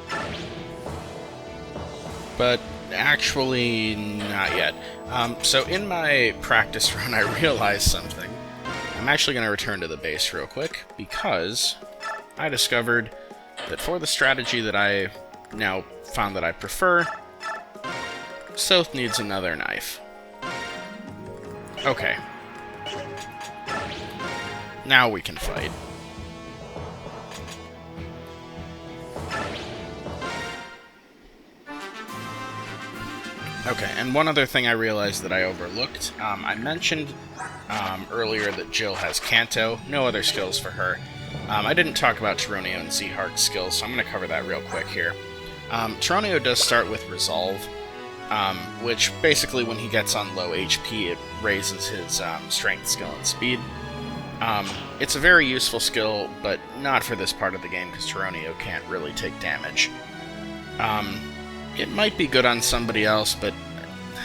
Speaker 1: But actually, not yet. So in my practice run, I realized something. I'm actually going to return to the base real quick, because I discovered that for the strategy that I now found that I prefer, Soth needs another knife. Okay. Now we can fight. Okay, and one other thing I realized that I overlooked. I mentioned earlier that Jill has Canto, no other skills for her. I didn't talk about Taronio and Zehark's skills, so I'm going to cover that real quick here. Taronio does start with Resolve, which basically when he gets on low HP, it raises his strength, skill, and speed. It's a very useful skill, but not for this part of the game, because Taronio can't really take damage. It might be good on somebody else, but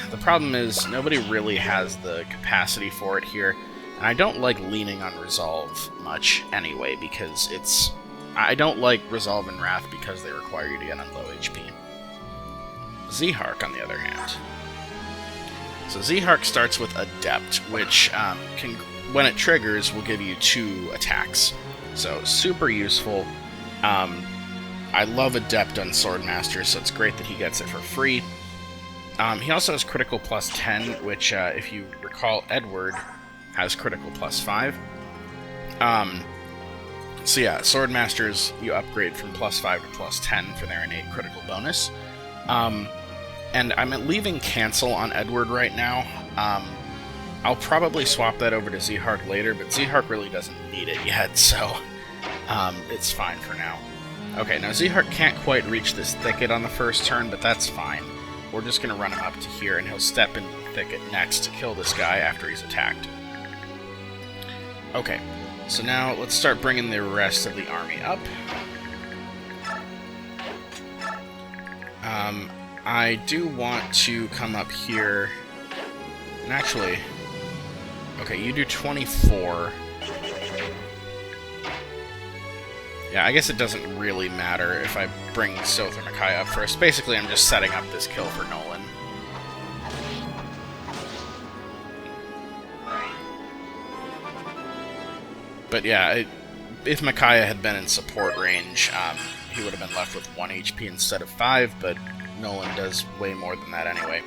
Speaker 1: the problem is nobody really has the capacity for it here, and I don't like leaning on Resolve much anyway, because I don't like Resolve and Wrath because they require you to get on low HP. Zehark, on the other hand. So Zehark starts with Adept, which when it triggers, will give you 2 attacks. So super useful. I love Adept on Swordmaster, so it's great that he gets it for free. He also has critical plus 10, which, if you recall, Edward has critical plus 5. So yeah, Swordmasters, you upgrade from +5 to +10 for their innate critical bonus. And I'm leaving cancel on Edward right now. I'll probably swap that over to Zehark later, but Zehark really doesn't need it yet, so it's fine for now. Okay, now Zehark can't quite reach this thicket on the first turn, but that's fine. We're just going to run him up to here, and he'll step into the thicket next to kill this guy after he's attacked. Okay, so now let's start bringing the rest of the army up. I do want to come up here, and actually, okay, you do 24. Yeah, I guess it doesn't really matter if I bring Soth or Micaiah up first. Basically, I'm just setting up this kill for Nolan. But yeah, if Micaiah had been in support range, he would have been left with 1 HP instead of 5, but Nolan does way more than that anyway.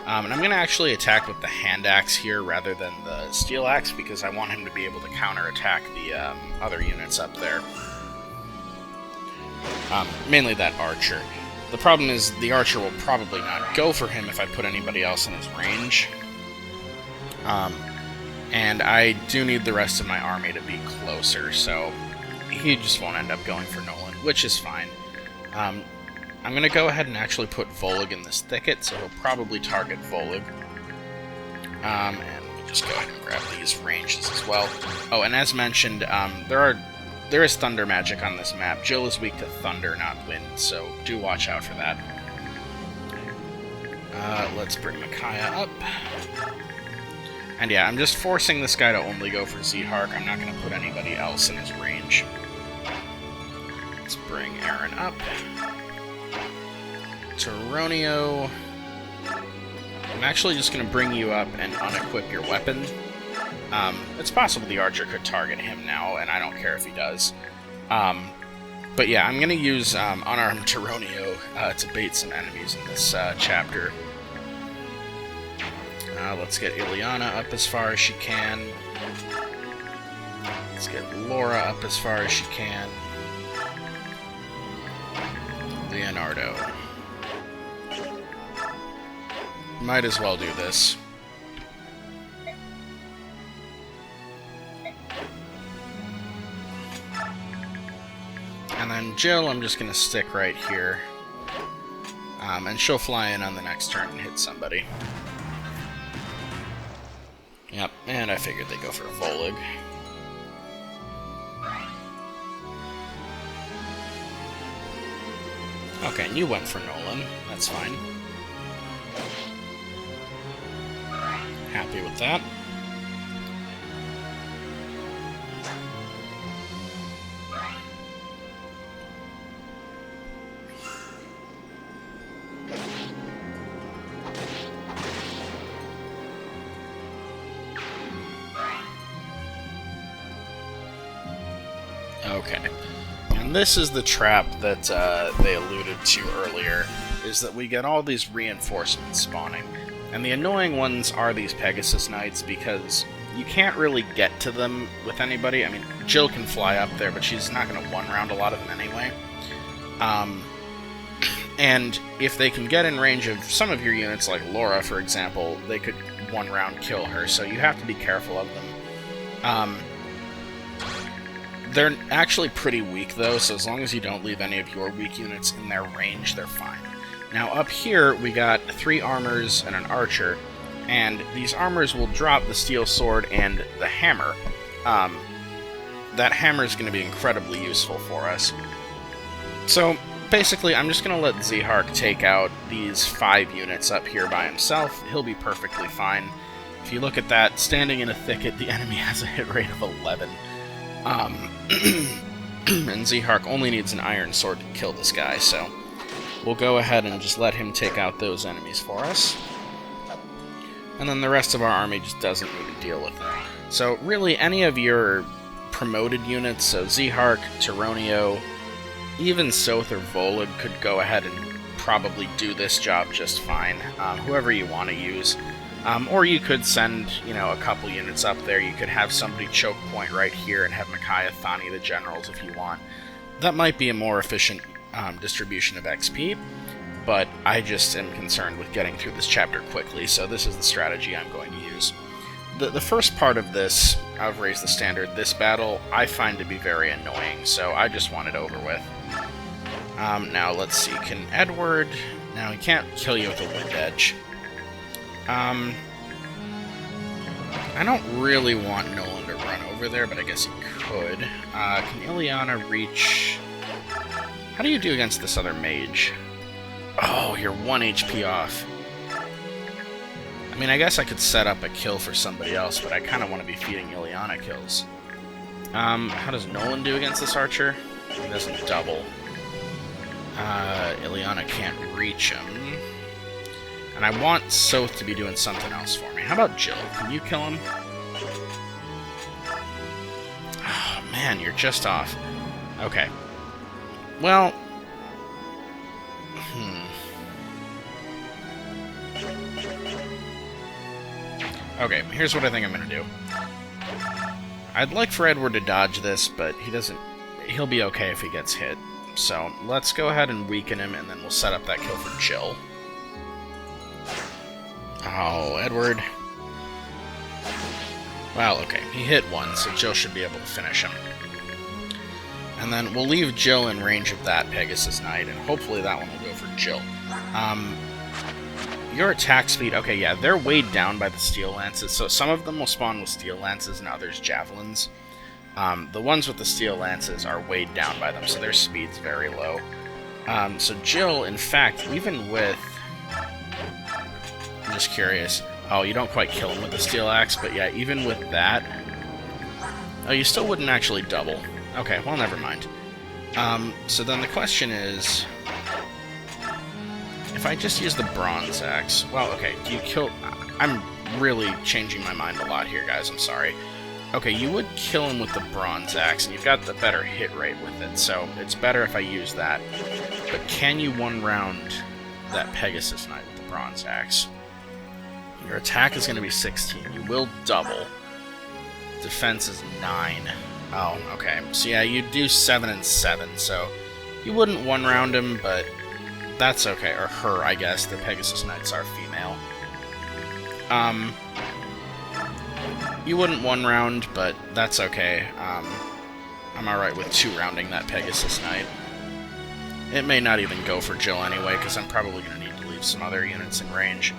Speaker 1: And I'm going to actually attack with the hand axe here rather than the steel axe, because I want him to be able to counterattack the other units up there. Mainly that archer. The problem is the archer will probably not go for him if I put anybody else in his range. And I do need the rest of my army to be closer, so he just won't end up going for Nolan, which is fine. I'm going to go ahead and actually put Volig in this thicket, so he'll probably target Volig. And we'll just go ahead and grab these ranges as well. Oh, and as mentioned, there is thunder magic on this map. Jill is weak to thunder, not wind, so do watch out for that. Let's bring Micaiah up. And yeah, I'm just forcing this guy to only go for Zehark. I'm not going to put anybody else in his range. Let's bring Aaron up. Taronio. I'm actually just going to bring you up and unequip your weapon. It's possible the archer could target him now, and I don't care if he does. But yeah, I'm going to use unarmed Taronio to bait some enemies in this chapter. Let's get Ileana up as far as she can. Let's get Laura up as far as she can. Leonardo. Might as well do this. And then Jill, I'm just going to stick right here. And she'll fly in on the next turn and hit somebody. Yep, and I figured they'd go for a Volig. Okay, and you went for Nolan. That's fine. Happy with that. Okay, and this is the trap that they alluded to earlier, is that we get all these reinforcements spawning. And the annoying ones are these Pegasus Knights, because you can't really get to them with anybody. I mean, Jill can fly up there, but she's not going to one-round a lot of them anyway. And if they can get in range of some of your units, like Laura, for example, they could one-round kill her, so you have to be careful of them. They're actually pretty weak, though, so as long as you don't leave any of your weak units in their range, they're fine. Now, up here, we got 3 armors and an archer, and these armors will drop the steel sword and the hammer. That hammer is going to be incredibly useful for us. So, basically, I'm just going to let Zehark take out these 5 units up here by himself. He'll be perfectly fine. If you look at that, standing in a thicket, the enemy has a hit rate of 11. And Zehark only needs an iron sword to kill this guy, so we'll go ahead and just let him take out those enemies for us. And then the rest of our army just doesn't need to deal with it. So really, any of your promoted units, so Zehark, Taronio, even Soth or Volig could go ahead and probably do this job just fine. Whoever you want to use. Or you could send, a couple units up there. You could have somebody choke point right here and have Micaiah Thani the generals if you want. That might be a more efficient distribution of XP, but I just am concerned with getting through this chapter quickly, so this is the strategy I'm going to use. The first part of this, of Raise the Standard, this battle, I find to be very annoying, so I just want it over with. Now, let's see, can Edward... Now, he can't kill you with a Wind Edge. I don't really want Nolan to run over there, but I guess he could. Can Ileana reach... How do you do against this other mage? Oh, you're 1 HP off. I mean, I guess I could set up a kill for somebody else, but I kind of want to be feeding Ileana kills. How does Nolan do against this archer? He doesn't double. Ileana can't reach him. And I want Soth to be doing something else for me. How about Jill? Can you kill him? Oh, man, you're just off. Okay. Well... Okay, here's what I think I'm gonna do. I'd like for Edward to dodge this, but he doesn't... He'll be okay if he gets hit. So, let's go ahead and weaken him, and then we'll set up that kill for Jill. Oh, Edward. Well, okay, he hit one, so Jill should be able to finish him. And then we'll leave Jill in range of that Pegasus Knight, and hopefully that one will go for Jill. Your attack speed... Okay, yeah, they're weighed down by the Steel Lances, so some of them will spawn with Steel Lances and others Javelins. The ones with the Steel Lances are weighed down by them, so their speed's very low. So Jill, in fact, even with... I'm just curious. Oh, you don't quite kill him with the Steel Axe, but yeah, even with that... Oh, you still wouldn't actually double. Okay, well, never mind. So then the question is... If I just use the Bronze Axe... Well, okay, do you kill... I'm really changing my mind a lot here, guys, I'm sorry. Okay, you would kill him with the Bronze Axe, and you've got the better hit rate with it, so it's better if I use that. But can you one-round that Pegasus Knight with the Bronze Axe? Your attack is going to be 16. You will double. Defense is 9. Oh, okay. So yeah, you do 7 and 7, so you wouldn't one-round him, but that's okay. Or her, I guess. The Pegasus Knights are female. You wouldn't one-round, but that's okay. I'm alright with two-rounding that Pegasus Knight. It may not even go for Jill anyway, because I'm probably going to need to leave some other units in range.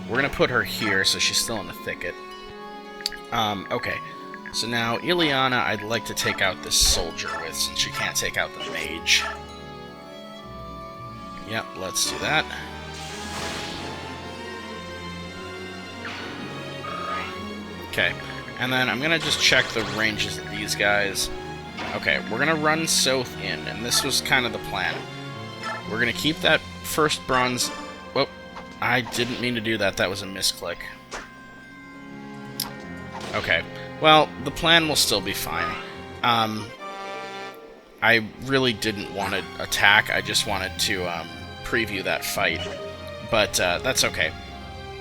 Speaker 1: We're going to put her here, so she's still in the thicket. Okay. So now, Ileana, I'd like to take out this soldier with, since she can't take out the mage. Yep, let's do that. Okay, and then I'm going to just check the ranges of these guys. Okay, we're going to run Soth in, and this was kind of the plan. We're going to keep that first bronze... Whoop, I didn't mean to do that. That was a misclick. Okay, well, the plan will still be fine. I really didn't want to attack. I just wanted to preview that fight, but that's okay.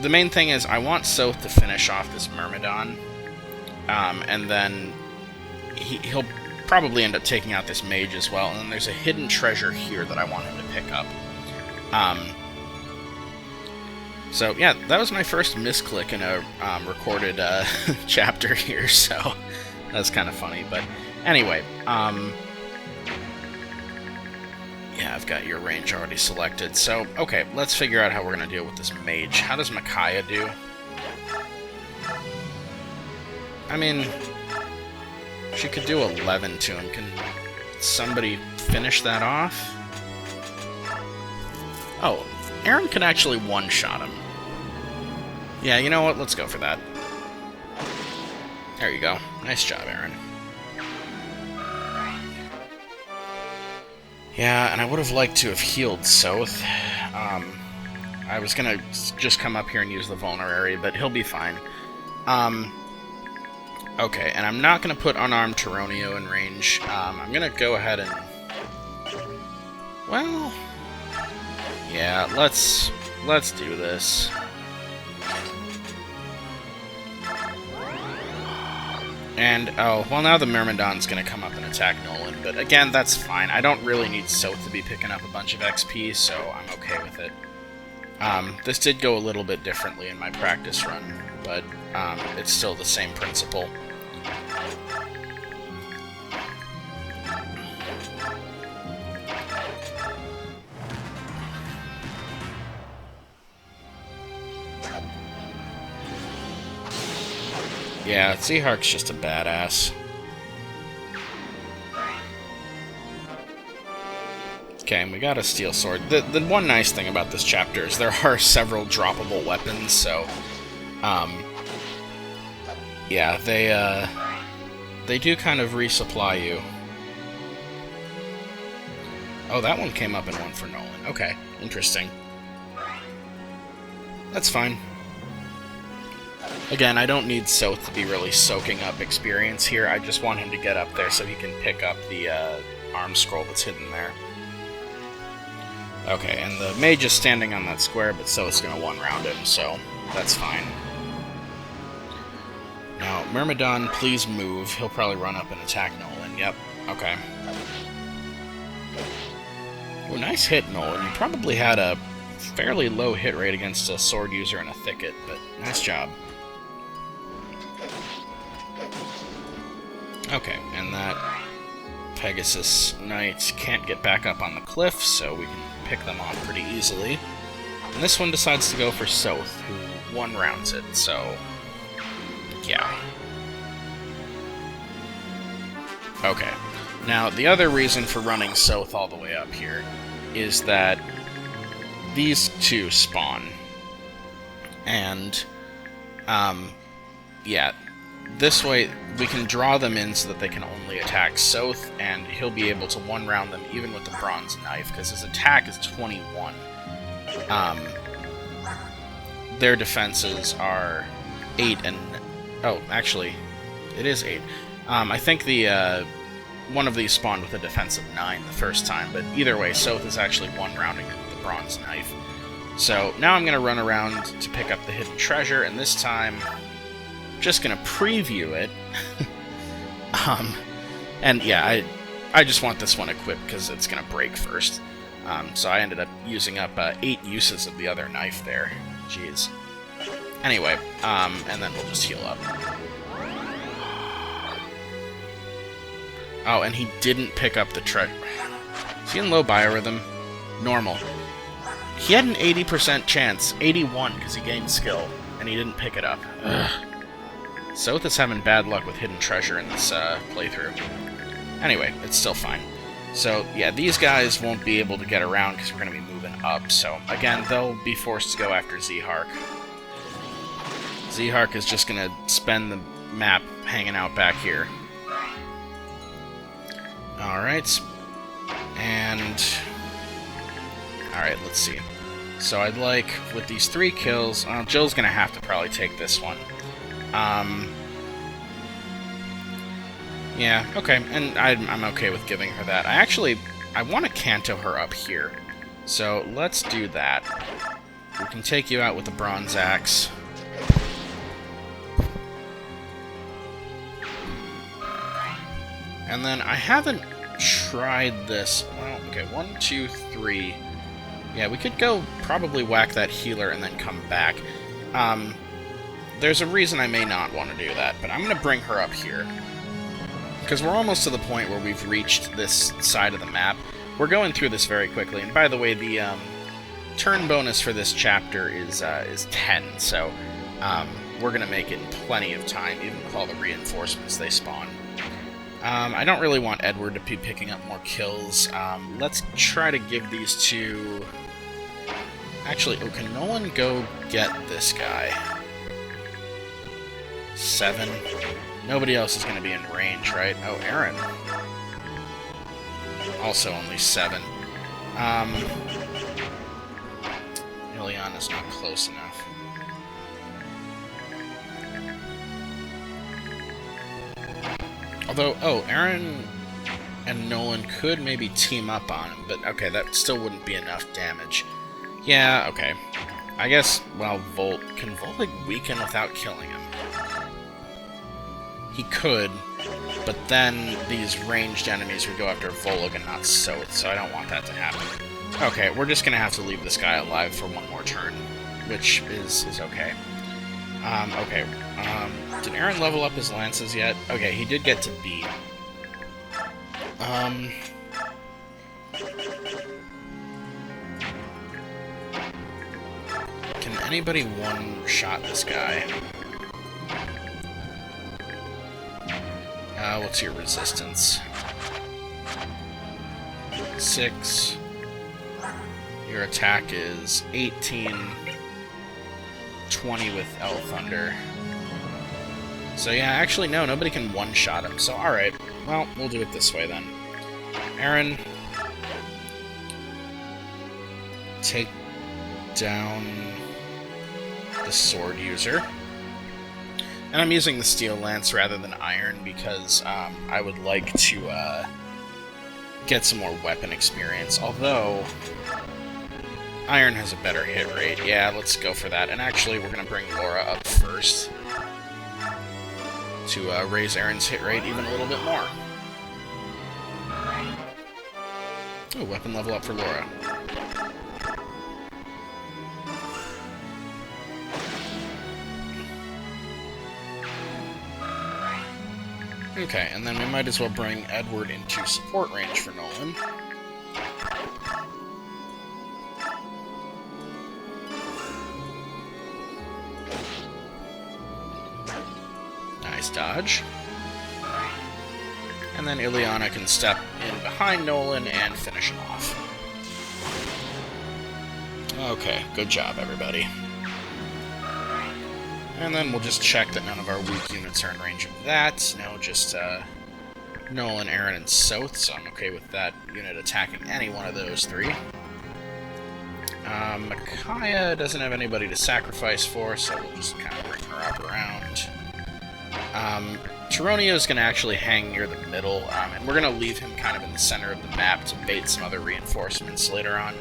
Speaker 1: The main thing is I want Soth to finish off this Myrmidon, and then he'll probably end up taking out this mage as well, and then there's a hidden treasure here that I want him to pick up. So yeah, that was my first misclick in a recorded chapter here, so that's kind of funny, but anyway, yeah, I've got your range already selected. So, okay, let's figure out how we're going to deal with this mage. How does Micaiah do? I mean, she could do 11 to him. Can somebody finish that off? Oh, Aaron can actually one-shot him. Yeah, you know what? Let's go for that. There you go. Nice job, Aaron. Yeah, and I would have liked to have healed Soth. I was gonna just come up here and use the vulnerary, but he'll be fine. Okay, and I'm not gonna put unarmed Tyronio in range. I'm gonna go ahead and... Well... Yeah, let's do this. And, oh, well, now the Myrmidon's gonna come up and attack Nolan, but again, that's fine. I don't really need Soth to be picking up a bunch of XP, so I'm okay with it. This did go a little bit differently in my practice run, but it's still the same principle. Yeah, Zehark's just a badass. Okay, and we got a steel sword. The one nice thing about this chapter is there are several droppable weapons, so yeah, they do kind of resupply you. Oh, that one came up in one for Nolan. Okay, interesting. That's fine. Again, I don't need Soth to be really soaking up experience here. I just want him to get up there so he can pick up the arm scroll that's hidden there. Okay, and the mage is standing on that square, but Soth's going to one-round him, so that's fine. Now, Myrmidon, please move. He'll probably run up and attack Nolan. Yep, okay. Ooh, nice hit, Nolan. You probably had a fairly low hit rate against a sword user in a thicket, but nice job. Okay, and that Pegasus Knight can't get back up on the cliff, so we can pick them off pretty easily. And this one decides to go for Soth, who one-rounds it, so yeah. Okay, now the other reason for running Soth all the way up here is that these two spawn. And, yeah, this way we can draw them in so that they can only attack Soth, and he'll be able to one-round them even with the bronze knife, because his attack is 21. Their defenses are 8 and... Oh, actually, it is 8. I think the one of these spawned with a defense of 9 the first time, but either way, Soth is actually one-rounding it with the bronze knife. So now I'm going to run around to pick up the hidden treasure, and this time I'm just going to preview it. And yeah, I just want this one equipped because it's going to break first. So I ended up using up 8 uses of the other knife there. Jeez. Anyway, and then we'll just heal up. Oh, and he didn't pick up the treasure. Is he in low biorhythm? Normal. He had an 80% chance, 81, because he gained skill, and he didn't pick it up. Ugh. Soth is having bad luck with hidden treasure in this playthrough. Anyway, it's still fine. So, yeah, these guys won't be able to get around because we're going to be moving up. So, again, they'll be forced to go after Zehark. Zehark is just going to spend the map hanging out back here. Alright. And... Alright, let's see. So I'd like, with these 3 kills... Jill's going to have to probably take this one. Yeah, okay, and I'm okay with giving her that. I want to Canto her up here. So let's do that. We can take you out with the Bronze Axe. And then I haven't tried this. Well, okay, 1, 2, 3. Yeah, we could go probably whack that healer and then come back. There's a reason I may not want to do that, but I'm going to bring her up here. Because we're almost to the point where we've reached this side of the map. We're going through this very quickly, and by the way, the turn bonus for this chapter is 10, so we're going to make it in plenty of time, even with all the reinforcements they spawn. I don't really want Edward to be picking up more kills. Let's try to give these two... Actually, oh, can Nolan go get this guy? 7. Nobody else is going to be in range, right? Oh, Aaron. Also only 7. Ileana's not close enough. Although, oh, Aaron and Nolan could maybe team up on him, but okay, that still wouldn't be enough damage. Yeah, okay. I guess, well, Volt. Can Volt, like, weaken without killing him? he could, but then these ranged enemies would go after Volug and not Soth, so I don't want that to happen. Okay, we're just gonna have to leave this guy alive for one more turn, which is okay. Did Aaron level up his lances yet? Okay, he did get to B. Can anybody one-shot this guy? What's your resistance? 6. Your attack is 18, 20 with L Thunder. So yeah, actually no, nobody can one-shot him, so alright. Well, we'll do it this way then. Aaron, take down the sword user. And I'm using the steel lance rather than iron because I would like to get some more weapon experience, although iron has a better hit rate. Yeah, let's go for that. And actually, we're going to bring Laura up first to raise Aaron's hit rate even a little bit more. Ooh, weapon level up for Laura. Okay, and then we might as well bring Edward into support range for Nolan. Nice dodge. And then Ileana can step in behind Nolan and finish him off. Okay, good job, everybody. And then we'll just check that none of our weak units are in range of that. No, just Nolan, Aaron, and Soth, so I'm okay with that unit attacking any one of those three. Micaiah doesn't have anybody to sacrifice for, so we'll just kind of bring her up around. Taronio is going to actually hang near the middle, and we're going to leave him kind of in the center of the map to bait some other reinforcements later on.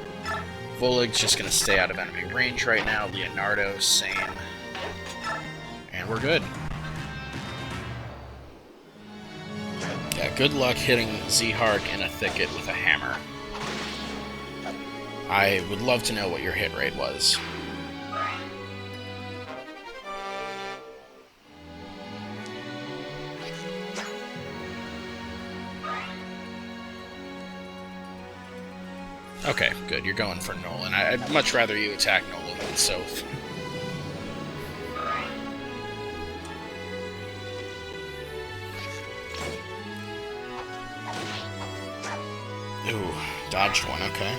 Speaker 1: Volug's just going to stay out of enemy range right now. Leonardo, same. And we're good. Yeah, good luck hitting Zehark in a thicket with a hammer. I would love to know what your hit rate was. Okay, good. You're going for Nolan. I'd much rather you attack Nolan than Soth. Ooh, dodged one, okay.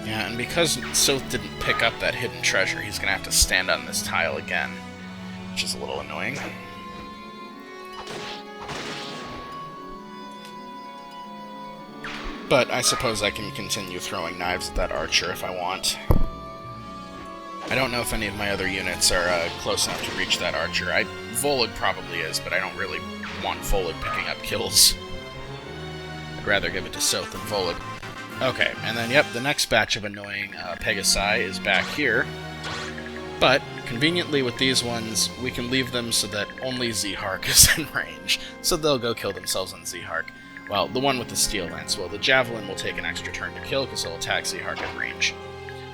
Speaker 1: Yeah, and because Soth didn't pick up that hidden treasure, he's gonna have to stand on this tile again, which is a little annoying. But I suppose I can continue throwing knives at that archer if I want. I don't know if any of my other units are close enough to reach that archer. Volug probably is, but I don't really want Volug picking up kills. I'd rather give it to Soth than Volug. Okay, and then, yep, the next batch of annoying Pegasi is back here. But, conveniently with these ones, we can leave them so that only Zehark is in range. So they'll go kill themselves on Zehark. Well, the one with the steel lance will. The javelin will take an extra turn to kill because he'll attack Zehark at range.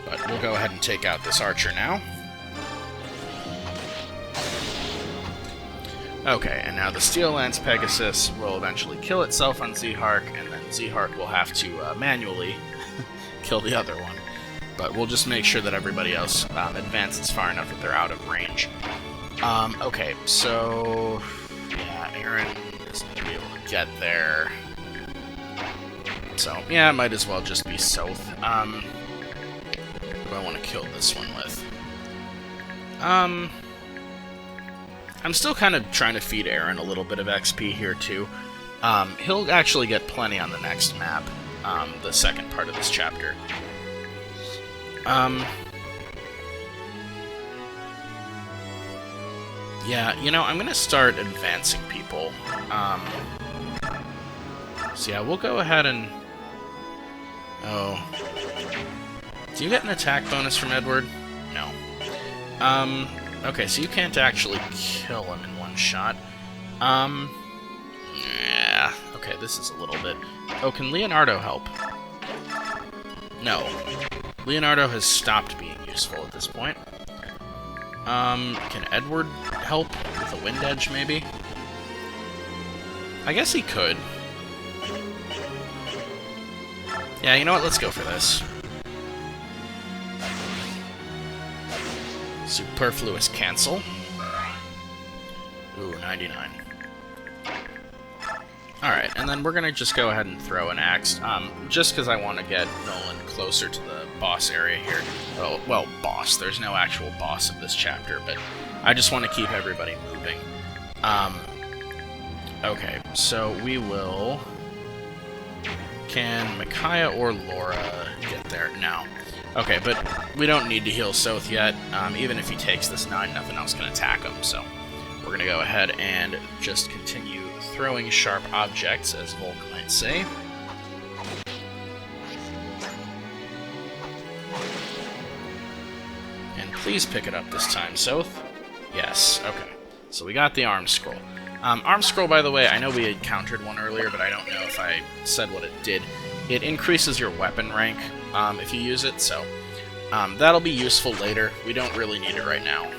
Speaker 1: But we'll go ahead and take out this archer now. Okay, and now the Steel Lance Pegasus will eventually kill itself on Zehark, and then Zehark will have to manually kill the other one. But we'll just make sure that everybody else advances far enough that they're out of range. Okay, so... yeah, Aaron isn't going to be able to get there. So, yeah, might as well just be Soth. What do I want to kill this one with? I'm still kind of trying to feed Aaron a little bit of XP here, too. He'll actually get plenty on the next map, the second part of this chapter. Yeah, you know, I'm going to start advancing people. So yeah, we'll go ahead and... oh. Do you get an attack bonus from Edward? No. Okay, so you can't actually kill him in one shot. Yeah. Okay, this is a little bit... Oh, can Leonardo help? No. Leonardo has stopped being useful at this point. Can Edward help with a wind edge, maybe? I guess he could. Yeah, you know what? Let's go for this. Superfluous cancel. Ooh, 99. Alright, and then we're gonna just go ahead and throw an axe, just because I want to get Nolan closer to the boss area here. Well, boss. There's no actual boss of this chapter, but I just want to keep everybody moving. Okay, so we will... Can Micaiah or Laura get there? No. Okay, but we don't need to heal Soth yet. Even if he takes this 9, nothing else can attack him, so we're going to go ahead and just continue throwing sharp objects, as Volk might say. And please pick it up this time, Soth. Yes, okay. So we got the arm scroll. Arm scroll, by the way, I know we had countered one earlier, but I don't know if I said what it did. It increases your weapon rank if you use it, so that'll be useful later. We don't really need it right now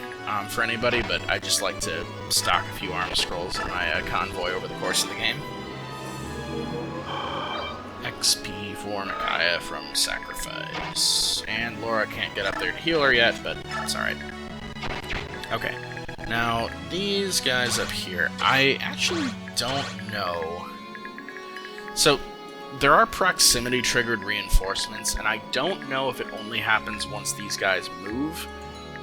Speaker 1: for anybody, but I just like to stock a few arm scrolls in my convoy over the course of the game. XP for Micaiah from Sacrifice. And Laura can't get up there to heal her yet, but it's alright. Okay. Now, these guys up here, I actually don't know. So, there are proximity-triggered reinforcements, and I don't know if it only happens once these guys move,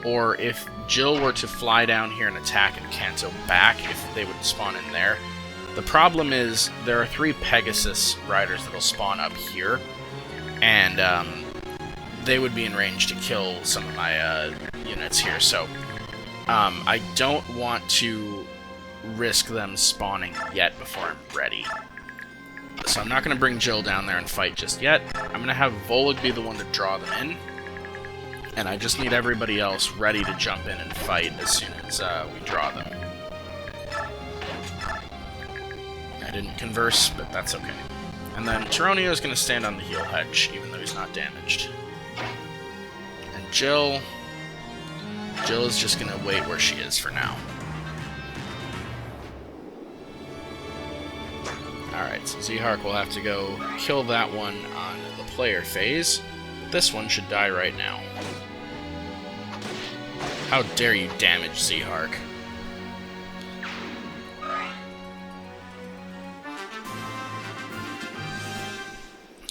Speaker 1: or if Jill were to fly down here and attack and Kanto back, if they would spawn in there. The problem is, there are 3 Pegasus riders that'll spawn up here, and they would be in range to kill some of my units here, so... I don't want to risk them spawning yet before I'm ready. So I'm not going to bring Jill down there and fight just yet. I'm going to have Volog be the one to draw them in. And I just need everybody else ready to jump in and fight as soon as we draw them. I didn't converse, but that's okay. And then Tyronio is going to stand on the heal hedge, even though he's not damaged. And Jill is just going to wait where she is for now. Alright, so Zehark will have to go kill that one on the player phase. This one should die right now. How dare you damage Zehark?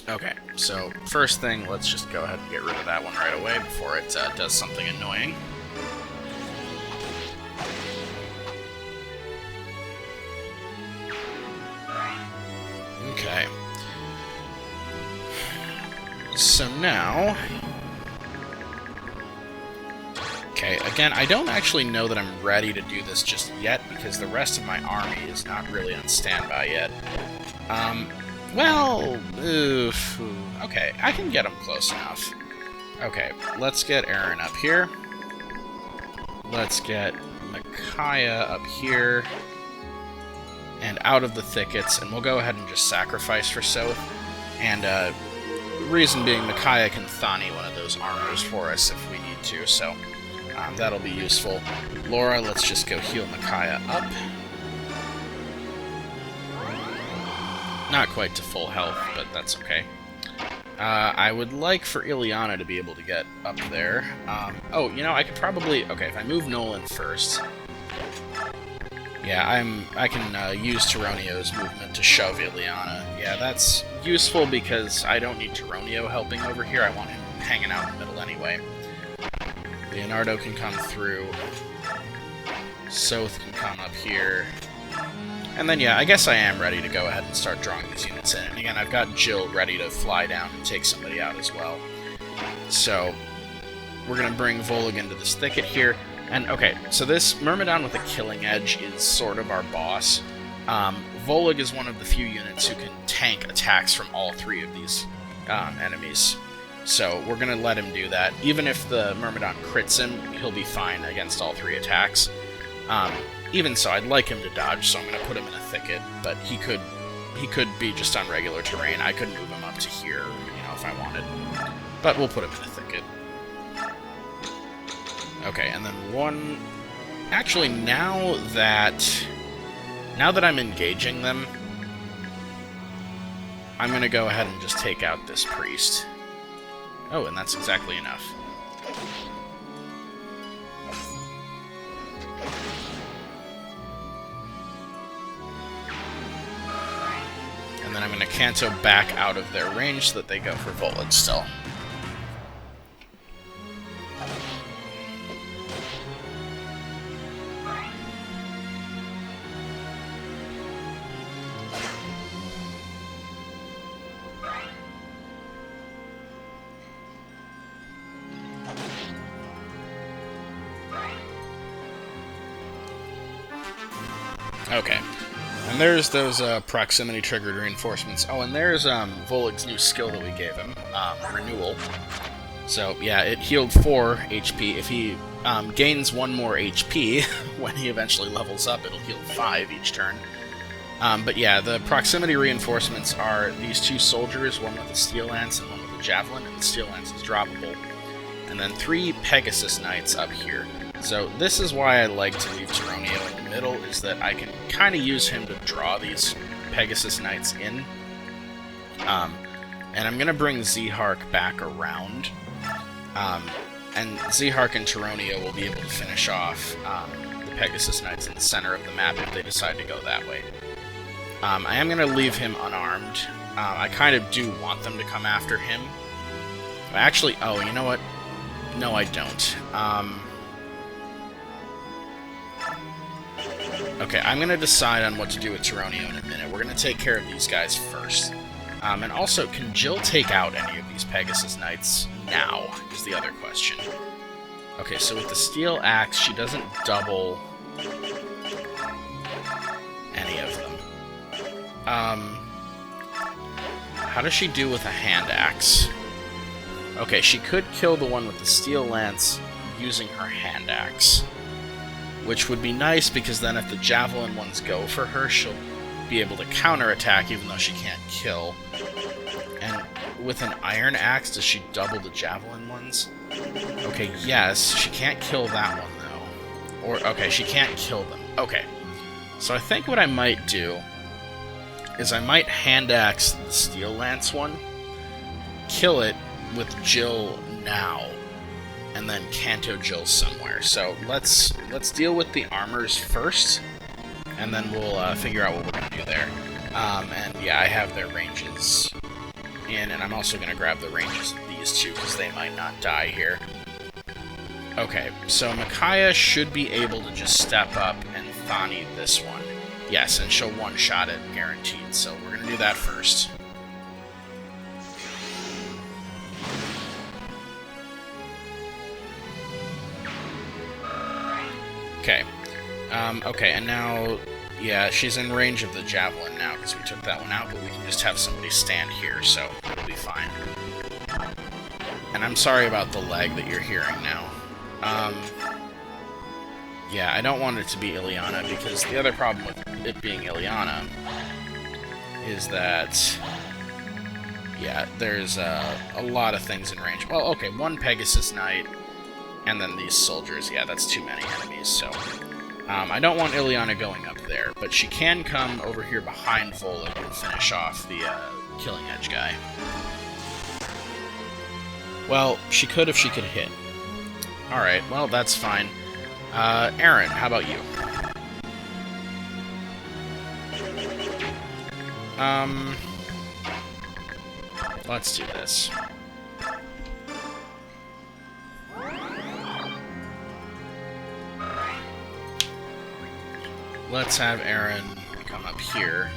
Speaker 1: Okay, so first thing, let's just go ahead and get rid of that one right away before it does something annoying. Okay. So now... Okay, again, I don't actually know that I'm ready to do this just yet, because the rest of my army is not really on standby yet. Well... Oof, okay, I can get them close enough. Okay, let's get Aaron up here. Let's get Micaiah up here. And out of the thickets, and we'll go ahead and just sacrifice for Soth. And reason being, Micaiah can Thani one of those armors for us if we need to, so that'll be useful. Laura, let's just go heal Micaiah up. Not quite to full health, but that's okay. I would like for Ileana to be able to get up there. Oh, you know, I could probably... Okay, if I move Nolan first... Yeah, I can use Tyronio's movement to shove Ileana. Yeah, that's useful because I don't need Tyronio helping over here. I want him hanging out in the middle anyway. Leonardo can come through. Soth can come up here. And then, yeah, I guess I am ready to go ahead and start drawing these units in. And again, I've got Jill ready to fly down and take somebody out as well. So, we're going to bring Volog into this thicket here. And, okay, so this Myrmidon with a killing edge is sort of our boss. Volog is one of the few units who can tank attacks from all 3 of these enemies. So we're going to let him do that. Even if the Myrmidon crits him, he'll be fine against all 3 attacks. Even so, I'd like him to dodge, so I'm going to put him in a thicket, but he could be just on regular terrain. I could move him up to here, if I wanted. But we'll put him in a thicket. Okay, and then one... Actually, now that I'm engaging them, I'm going to go ahead and just take out this priest. Oh, and that's exactly enough. And then I'm going to Canto back out of their range so that they go for Volage still. Okay. And there's those proximity-triggered reinforcements. Oh, and there's Volag's new skill that we gave him, Renewal. So, yeah, it healed 4 HP. If he gains 1 more HP, when he eventually levels up, it'll heal 5 each turn. But yeah, the proximity reinforcements are these 2 soldiers, one with a Steel Lance and one with a Javelin, and the Steel Lance is droppable. And then 3 Pegasus Knights up here. So this is why I like to leave Tironio in the middle, is that I can kind of use him to draw these Pegasus Knights in. And I'm going to bring Zehark back around. And Zehark and Tironio will be able to finish off the Pegasus Knights in the center of the map if they decide to go that way. I am going to leave him unarmed. I kind of do want them to come after him. Actually, oh, you know what? No, I don't. Okay, I'm going to decide on what to do with Tironio in a minute. We're going to take care of these guys first. And also, can Jill take out any of these Pegasus Knights now, is the other question. Okay, so with the Steel Axe, she doesn't double any of them. How does she do with a Hand Axe? Okay, she could kill the one with the Steel Lance using her Hand Axe. Which would be nice, because then if the Javelin ones go for her, she'll be able to counterattack even though she can't kill. And with an Iron Axe, does she double the Javelin ones? Okay, yes. She can't kill that one, though. Or, okay, she can't kill them. Okay. So I think what I might do is I might Hand Axe the Steel Lance one, kill it with Jill now, and then Canto Jill somewhere. So let's deal with the armors first, and then we'll figure out what we're going to do there. And yeah, I have their ranges in, and I'm also going to grab the ranges of these two, because they might not die here. Okay, so Micaiah should be able to just step up and Thani this one. Yes, and she'll one-shot it, guaranteed, so we're going to do that first. Okay. Okay, and now, yeah, she's in range of the Javelin now, because we took that one out, but we can just have somebody stand here, so it'll be fine. And I'm sorry about the lag that you're hearing now. Yeah, I don't want it to be Ileana, because the other problem with it being Ileana is that, yeah, there's a lot of things in range. Well, okay, 1 Pegasus Knight, and then these soldiers. Yeah, that's too many enemies, so... I don't want Ileana going up there, but she can come over here behind Volage and finish off the Killing Edge guy. Well, she could if she could hit. Alright, well, that's fine. Aaron, how about you? Let's do this. Let's have Aaron come up here.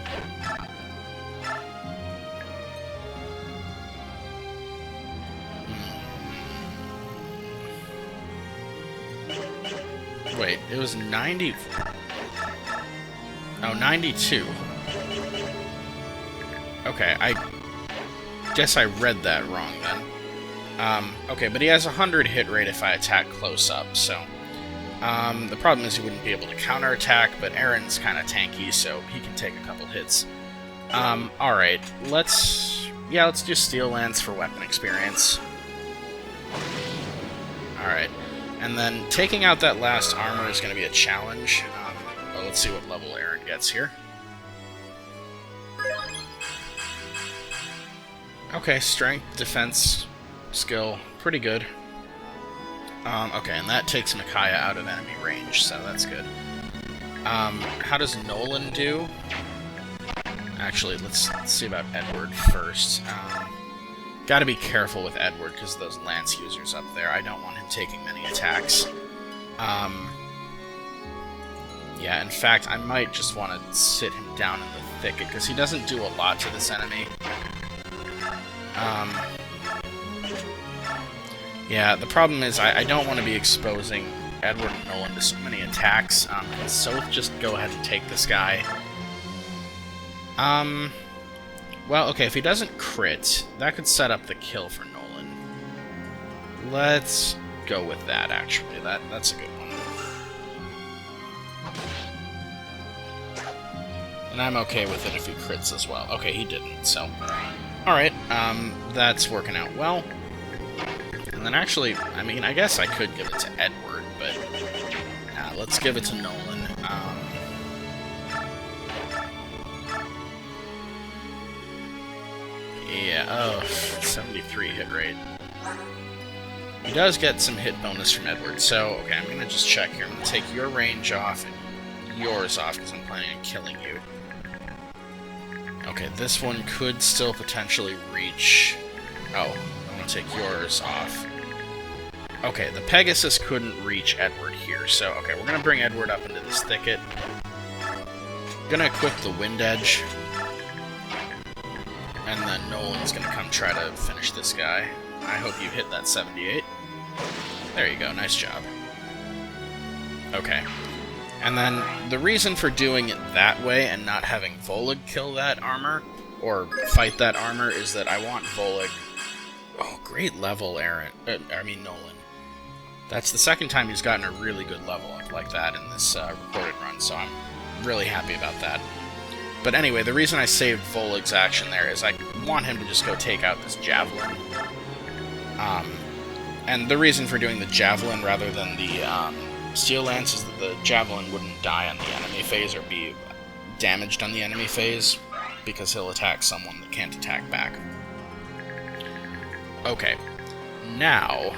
Speaker 1: Wait, it was 90... Oh, 92. Okay, I guess I read that wrong then. Okay, but he has 100 hit rate if I attack close up, so... the problem is he wouldn't be able to counterattack, but Aaron's kind of tanky, so he can take a couple hits. Alright, let's do Steel Lance for weapon experience. Alright, and then taking out that last armor is going to be a challenge. But let's see what level Aaron gets here. Okay, strength, defense, skill, pretty good. Okay, and that takes Micaiah out of enemy range, so that's good. How does Nolan do? Actually, let's see about Edward first. Gotta be careful with Edward because of those lance users up there. I don't want him taking many attacks. Yeah, in fact, I might just want to sit him down in the thicket because he doesn't do a lot to this enemy. Yeah, the problem is I don't want to be exposing Edward and Nolan to so many attacks. Can Soth just go ahead and take this guy? Well, okay, if he doesn't crit, that could set up the kill for Nolan. Let's go with that, actually. That's a good one. And I'm okay with it if he crits as well. Okay, he didn't, so... Alright, that's working out well. And then actually, I mean, I guess I could give it to Edward, but... let's give it to Nolan. Yeah, oh, 73 hit rate. He does get some hit bonus from Edward, so, okay, I'm gonna just check here. I'm gonna take your range off and yours off, because I'm planning on killing you. Okay, this one could still potentially reach... Oh, I'm gonna take yours off. Okay, the Pegasus couldn't reach Edward here, so, okay, we're gonna bring Edward up into this thicket. Gonna equip the Wind Edge. And then Nolan's gonna come try to finish this guy. I hope you hit that 78. There you go, nice job. Okay. And then the reason for doing it that way and not having Volig kill that armor, or fight that armor, is that I want Volig... Oh, great level, Aaron. Nolan. That's the second time he's gotten a really good level up like that in this recorded run, so I'm really happy about that. But anyway, the reason I saved Volig's action there is I want him to just go take out this Javelin. And the reason for doing the Javelin rather than the Steel Lance is that the Javelin wouldn't die on the enemy phase or be damaged on the enemy phase, because he'll attack someone that can't attack back. Okay. Now...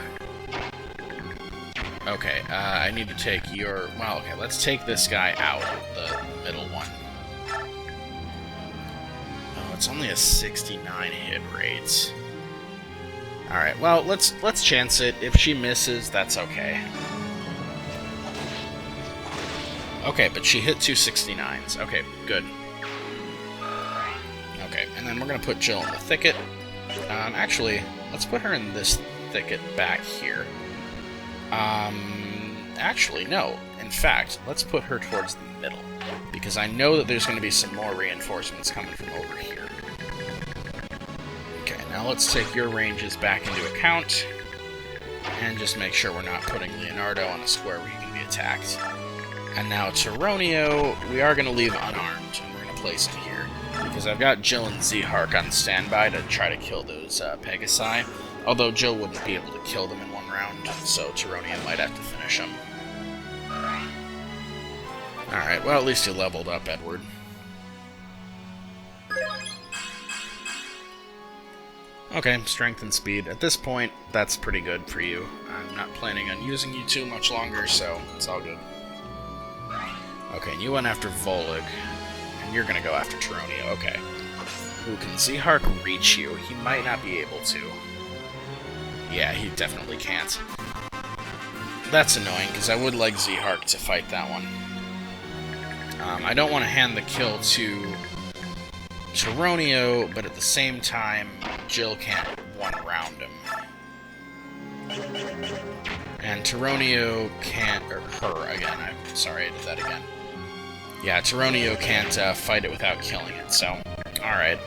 Speaker 1: Okay, I need to take your... Well, okay, let's take this guy out, the middle one. Oh, it's only a 69 hit rate. Alright, well, let's chance it. If she misses, that's okay. Okay, but she hit two 69s. Okay, good. Okay, and then we're gonna put Jill in the thicket. Actually, let's put her in this thicket back here. Actually, no. In fact, let's put her towards the middle, because I know that there's going to be some more reinforcements coming from over here. Okay, now let's take your ranges back into account, and just make sure we're not putting Leonardo on a square where he can be attacked. And now Tironio, we are going to leave unarmed, and we're going to place it here, because I've got Jill and Zehark on standby to try to kill those Pegasi, although Jill wouldn't be able to kill them in one round, so Tironio might have to finish them. Alright, well, at least you leveled up, Edward. Okay, strength and speed. At this point, that's pretty good for you. I'm not planning on using you too much longer, so it's all good. Okay, and you went after Volig, and you're gonna go after Tironio. Okay. Ooh, can Zehark reach you? He might not be able to. Yeah, he definitely can't. That's annoying, because I would like Zehark to fight that one. I don't want to hand the kill to Tironio, but at the same time, Jill can't one-round him. And Tironio can't... or her, again. I'm sorry, I did that again. Yeah, Tironio can't fight it without killing it, so... Alright,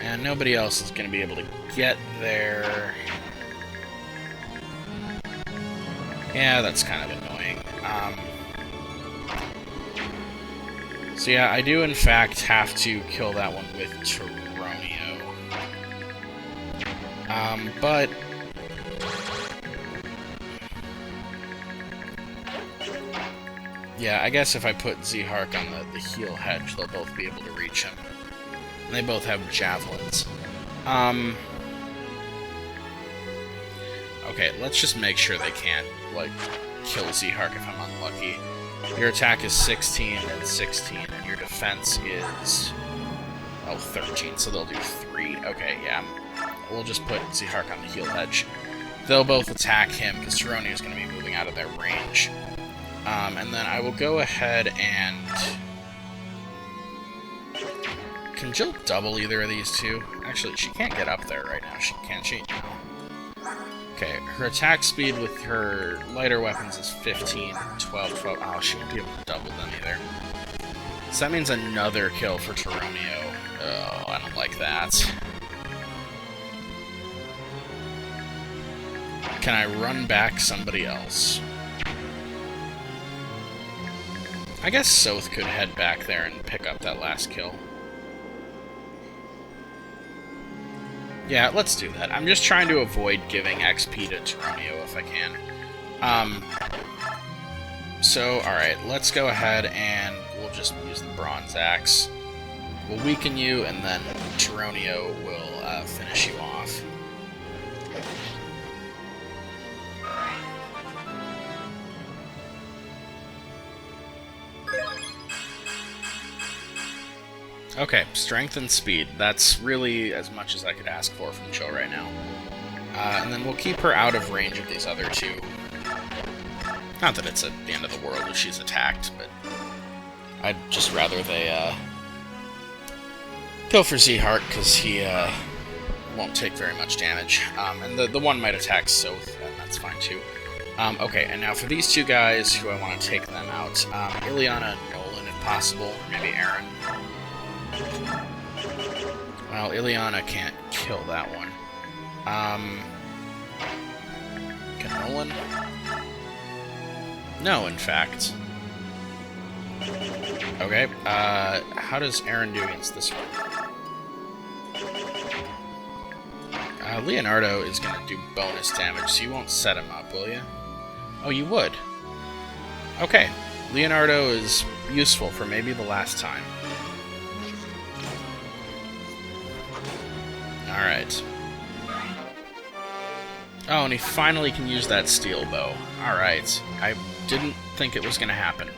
Speaker 1: And nobody else is going to be able to get there. Yeah, that's kind of annoying. So yeah, I do in fact have to kill that one with Turonio. But... yeah, I guess if I put Zehark on the heal hedge, they'll both be able to reach him. And they both have javelins. Okay, let's just make sure they can't, like, kill Zehark if I'm unlucky. Your attack is 16 and 16, and your defense is... oh, 13, so they'll do 3. Okay, yeah. We'll just put Zehark on the heal hedge. They'll both attack him, because Turonio is going to be moving out of their range. And then I will go ahead and... can Jill double either of these two? Actually, she can't get up there right now, can she? No. Okay, her attack speed with her lighter weapons is 15, 12, 12... oh, she won't be able to double them either. So that means another kill for Turonio. Oh, I don't like that. Can I run back somebody else? I guess Soth could head back there and pick up that last kill. Yeah, let's do that. I'm just trying to avoid giving XP to Turonio if I can. So, alright, let's go ahead and we'll just use the Bronze Axe. We'll weaken you, and then Turonio will finish you off. Okay, strength and speed. That's really as much as I could ask for from Jill right now. And then we'll keep her out of range of these other two. Not that it's at the end of the world if she's attacked, but I'd just rather they go for Zehark, because he won't take very much damage. And the one might attack Soth, and that's fine too. Okay, and now for these two guys who I want to take them out, Ileana and Nolan if possible, or maybe Aaron. Well, Ileana can't kill that one. Can Nolan? No, in fact. Okay, how does Aaron do against this one? Leonardo is going to do bonus damage, so you won't set him up, will you? Oh, you would. Okay, Leonardo is useful for maybe the last time. Alright. Oh, and he finally can use that steel bow. Alright. I didn't think it was going to happen.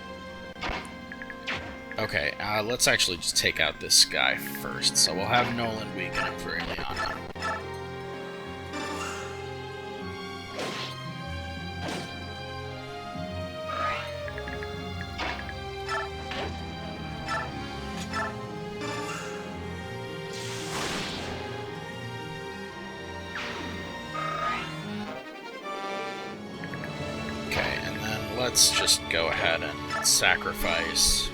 Speaker 1: Okay, let's actually just take out this guy first. So we'll have Nolan weaken him for Ileana. Let's just go ahead and sacrifice.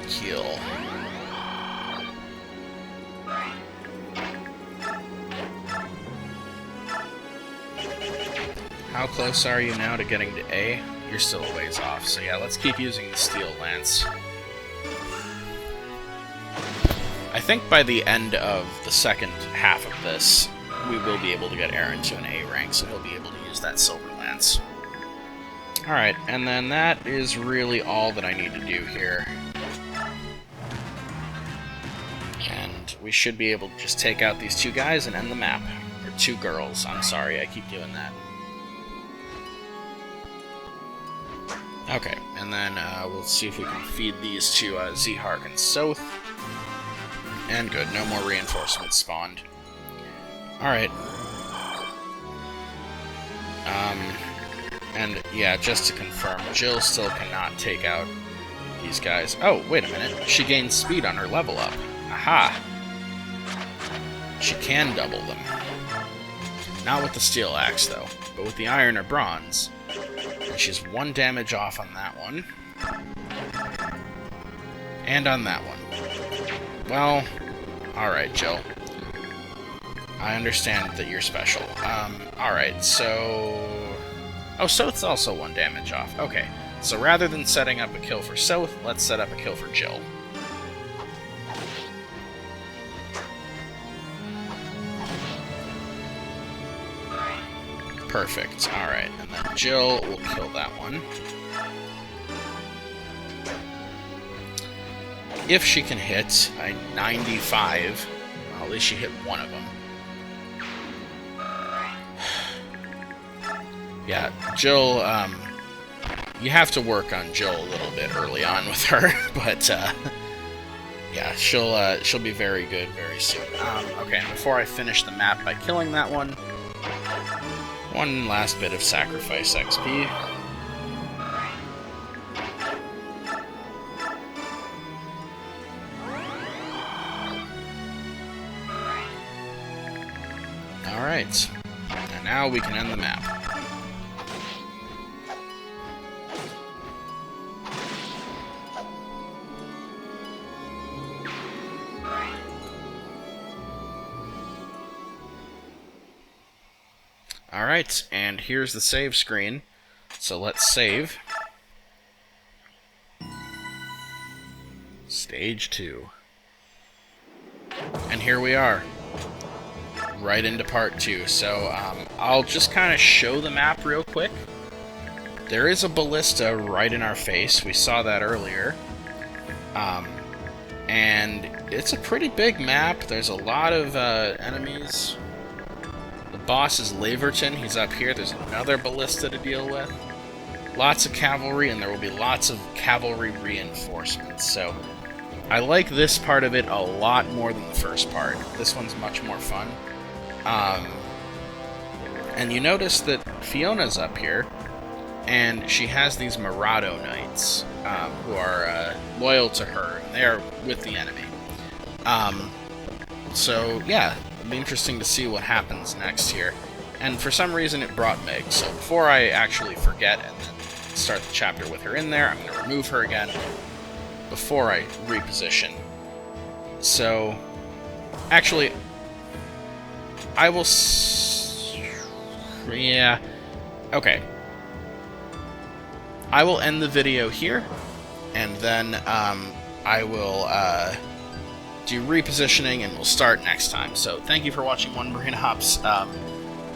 Speaker 1: Heal. How close are you now to getting to A? You're still a ways off, so yeah, let's keep using the Steel Lance. I think by the end of the second half of this, we will be able to get Aaron to an A rank, so he'll be able to use that Silver Lance. Alright, and then that is really all that I need to do here. And we should be able to just take out these two guys and end the map. Or two girls, I'm sorry, I keep doing that. Okay, and then we'll see if we can feed these to Zehark and Soth. And good, no more reinforcements spawned. Alright. And yeah, just to confirm, Jill still cannot take out these guys. Oh, wait a minute. She gains speed on her level up. Aha! She can double them. Not with the steel axe, though, but with the iron or bronze. She's 1 damage off on that one. And on that one. Well, alright, Jill. I understand that you're special. Alright, so... Oh, Soth's also 1 damage off. Okay, so rather than setting up a kill for Soth, let's set up a kill for Jill. Perfect. Alright, and then Jill will kill that one. If she can hit a 95, well, at least she hit one of them. Yeah, Jill, you have to work on Jill a little bit early on with her, but, yeah, she'll be very good very soon. Okay, and before I finish the map by killing that one last bit of sacrifice XP. Alright, and now we can end the map. Alright, and here's the save screen. So let's save. Stage 2. And here we are. Right into part 2. So I'll just kind of show the map real quick. There is a ballista right in our face. We saw that earlier. And it's a pretty big map. There's a lot of enemies. The boss is Laverton. He's up here. There's another ballista to deal with. Lots of cavalry, and there will be lots of cavalry reinforcements. So I like this part of it a lot more than the first part. This one's much more fun. And you notice that Fiona's up here, and she has these Murado Knights who are loyal to her, and they are with the enemy. So, yeah, it'll be interesting to see what happens next here. And for some reason it brought Meg, so before I actually forget and then start the chapter with her in there, I'm going to remove her again before I reposition. So, actually, I will... yeah, okay. I will end the video here, and then I will do repositioning, and we'll start next time. So thank you for watching One Brain Hops.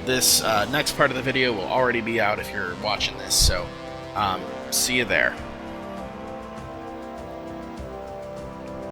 Speaker 1: This next part of the video will already be out if you're watching this, so see you there.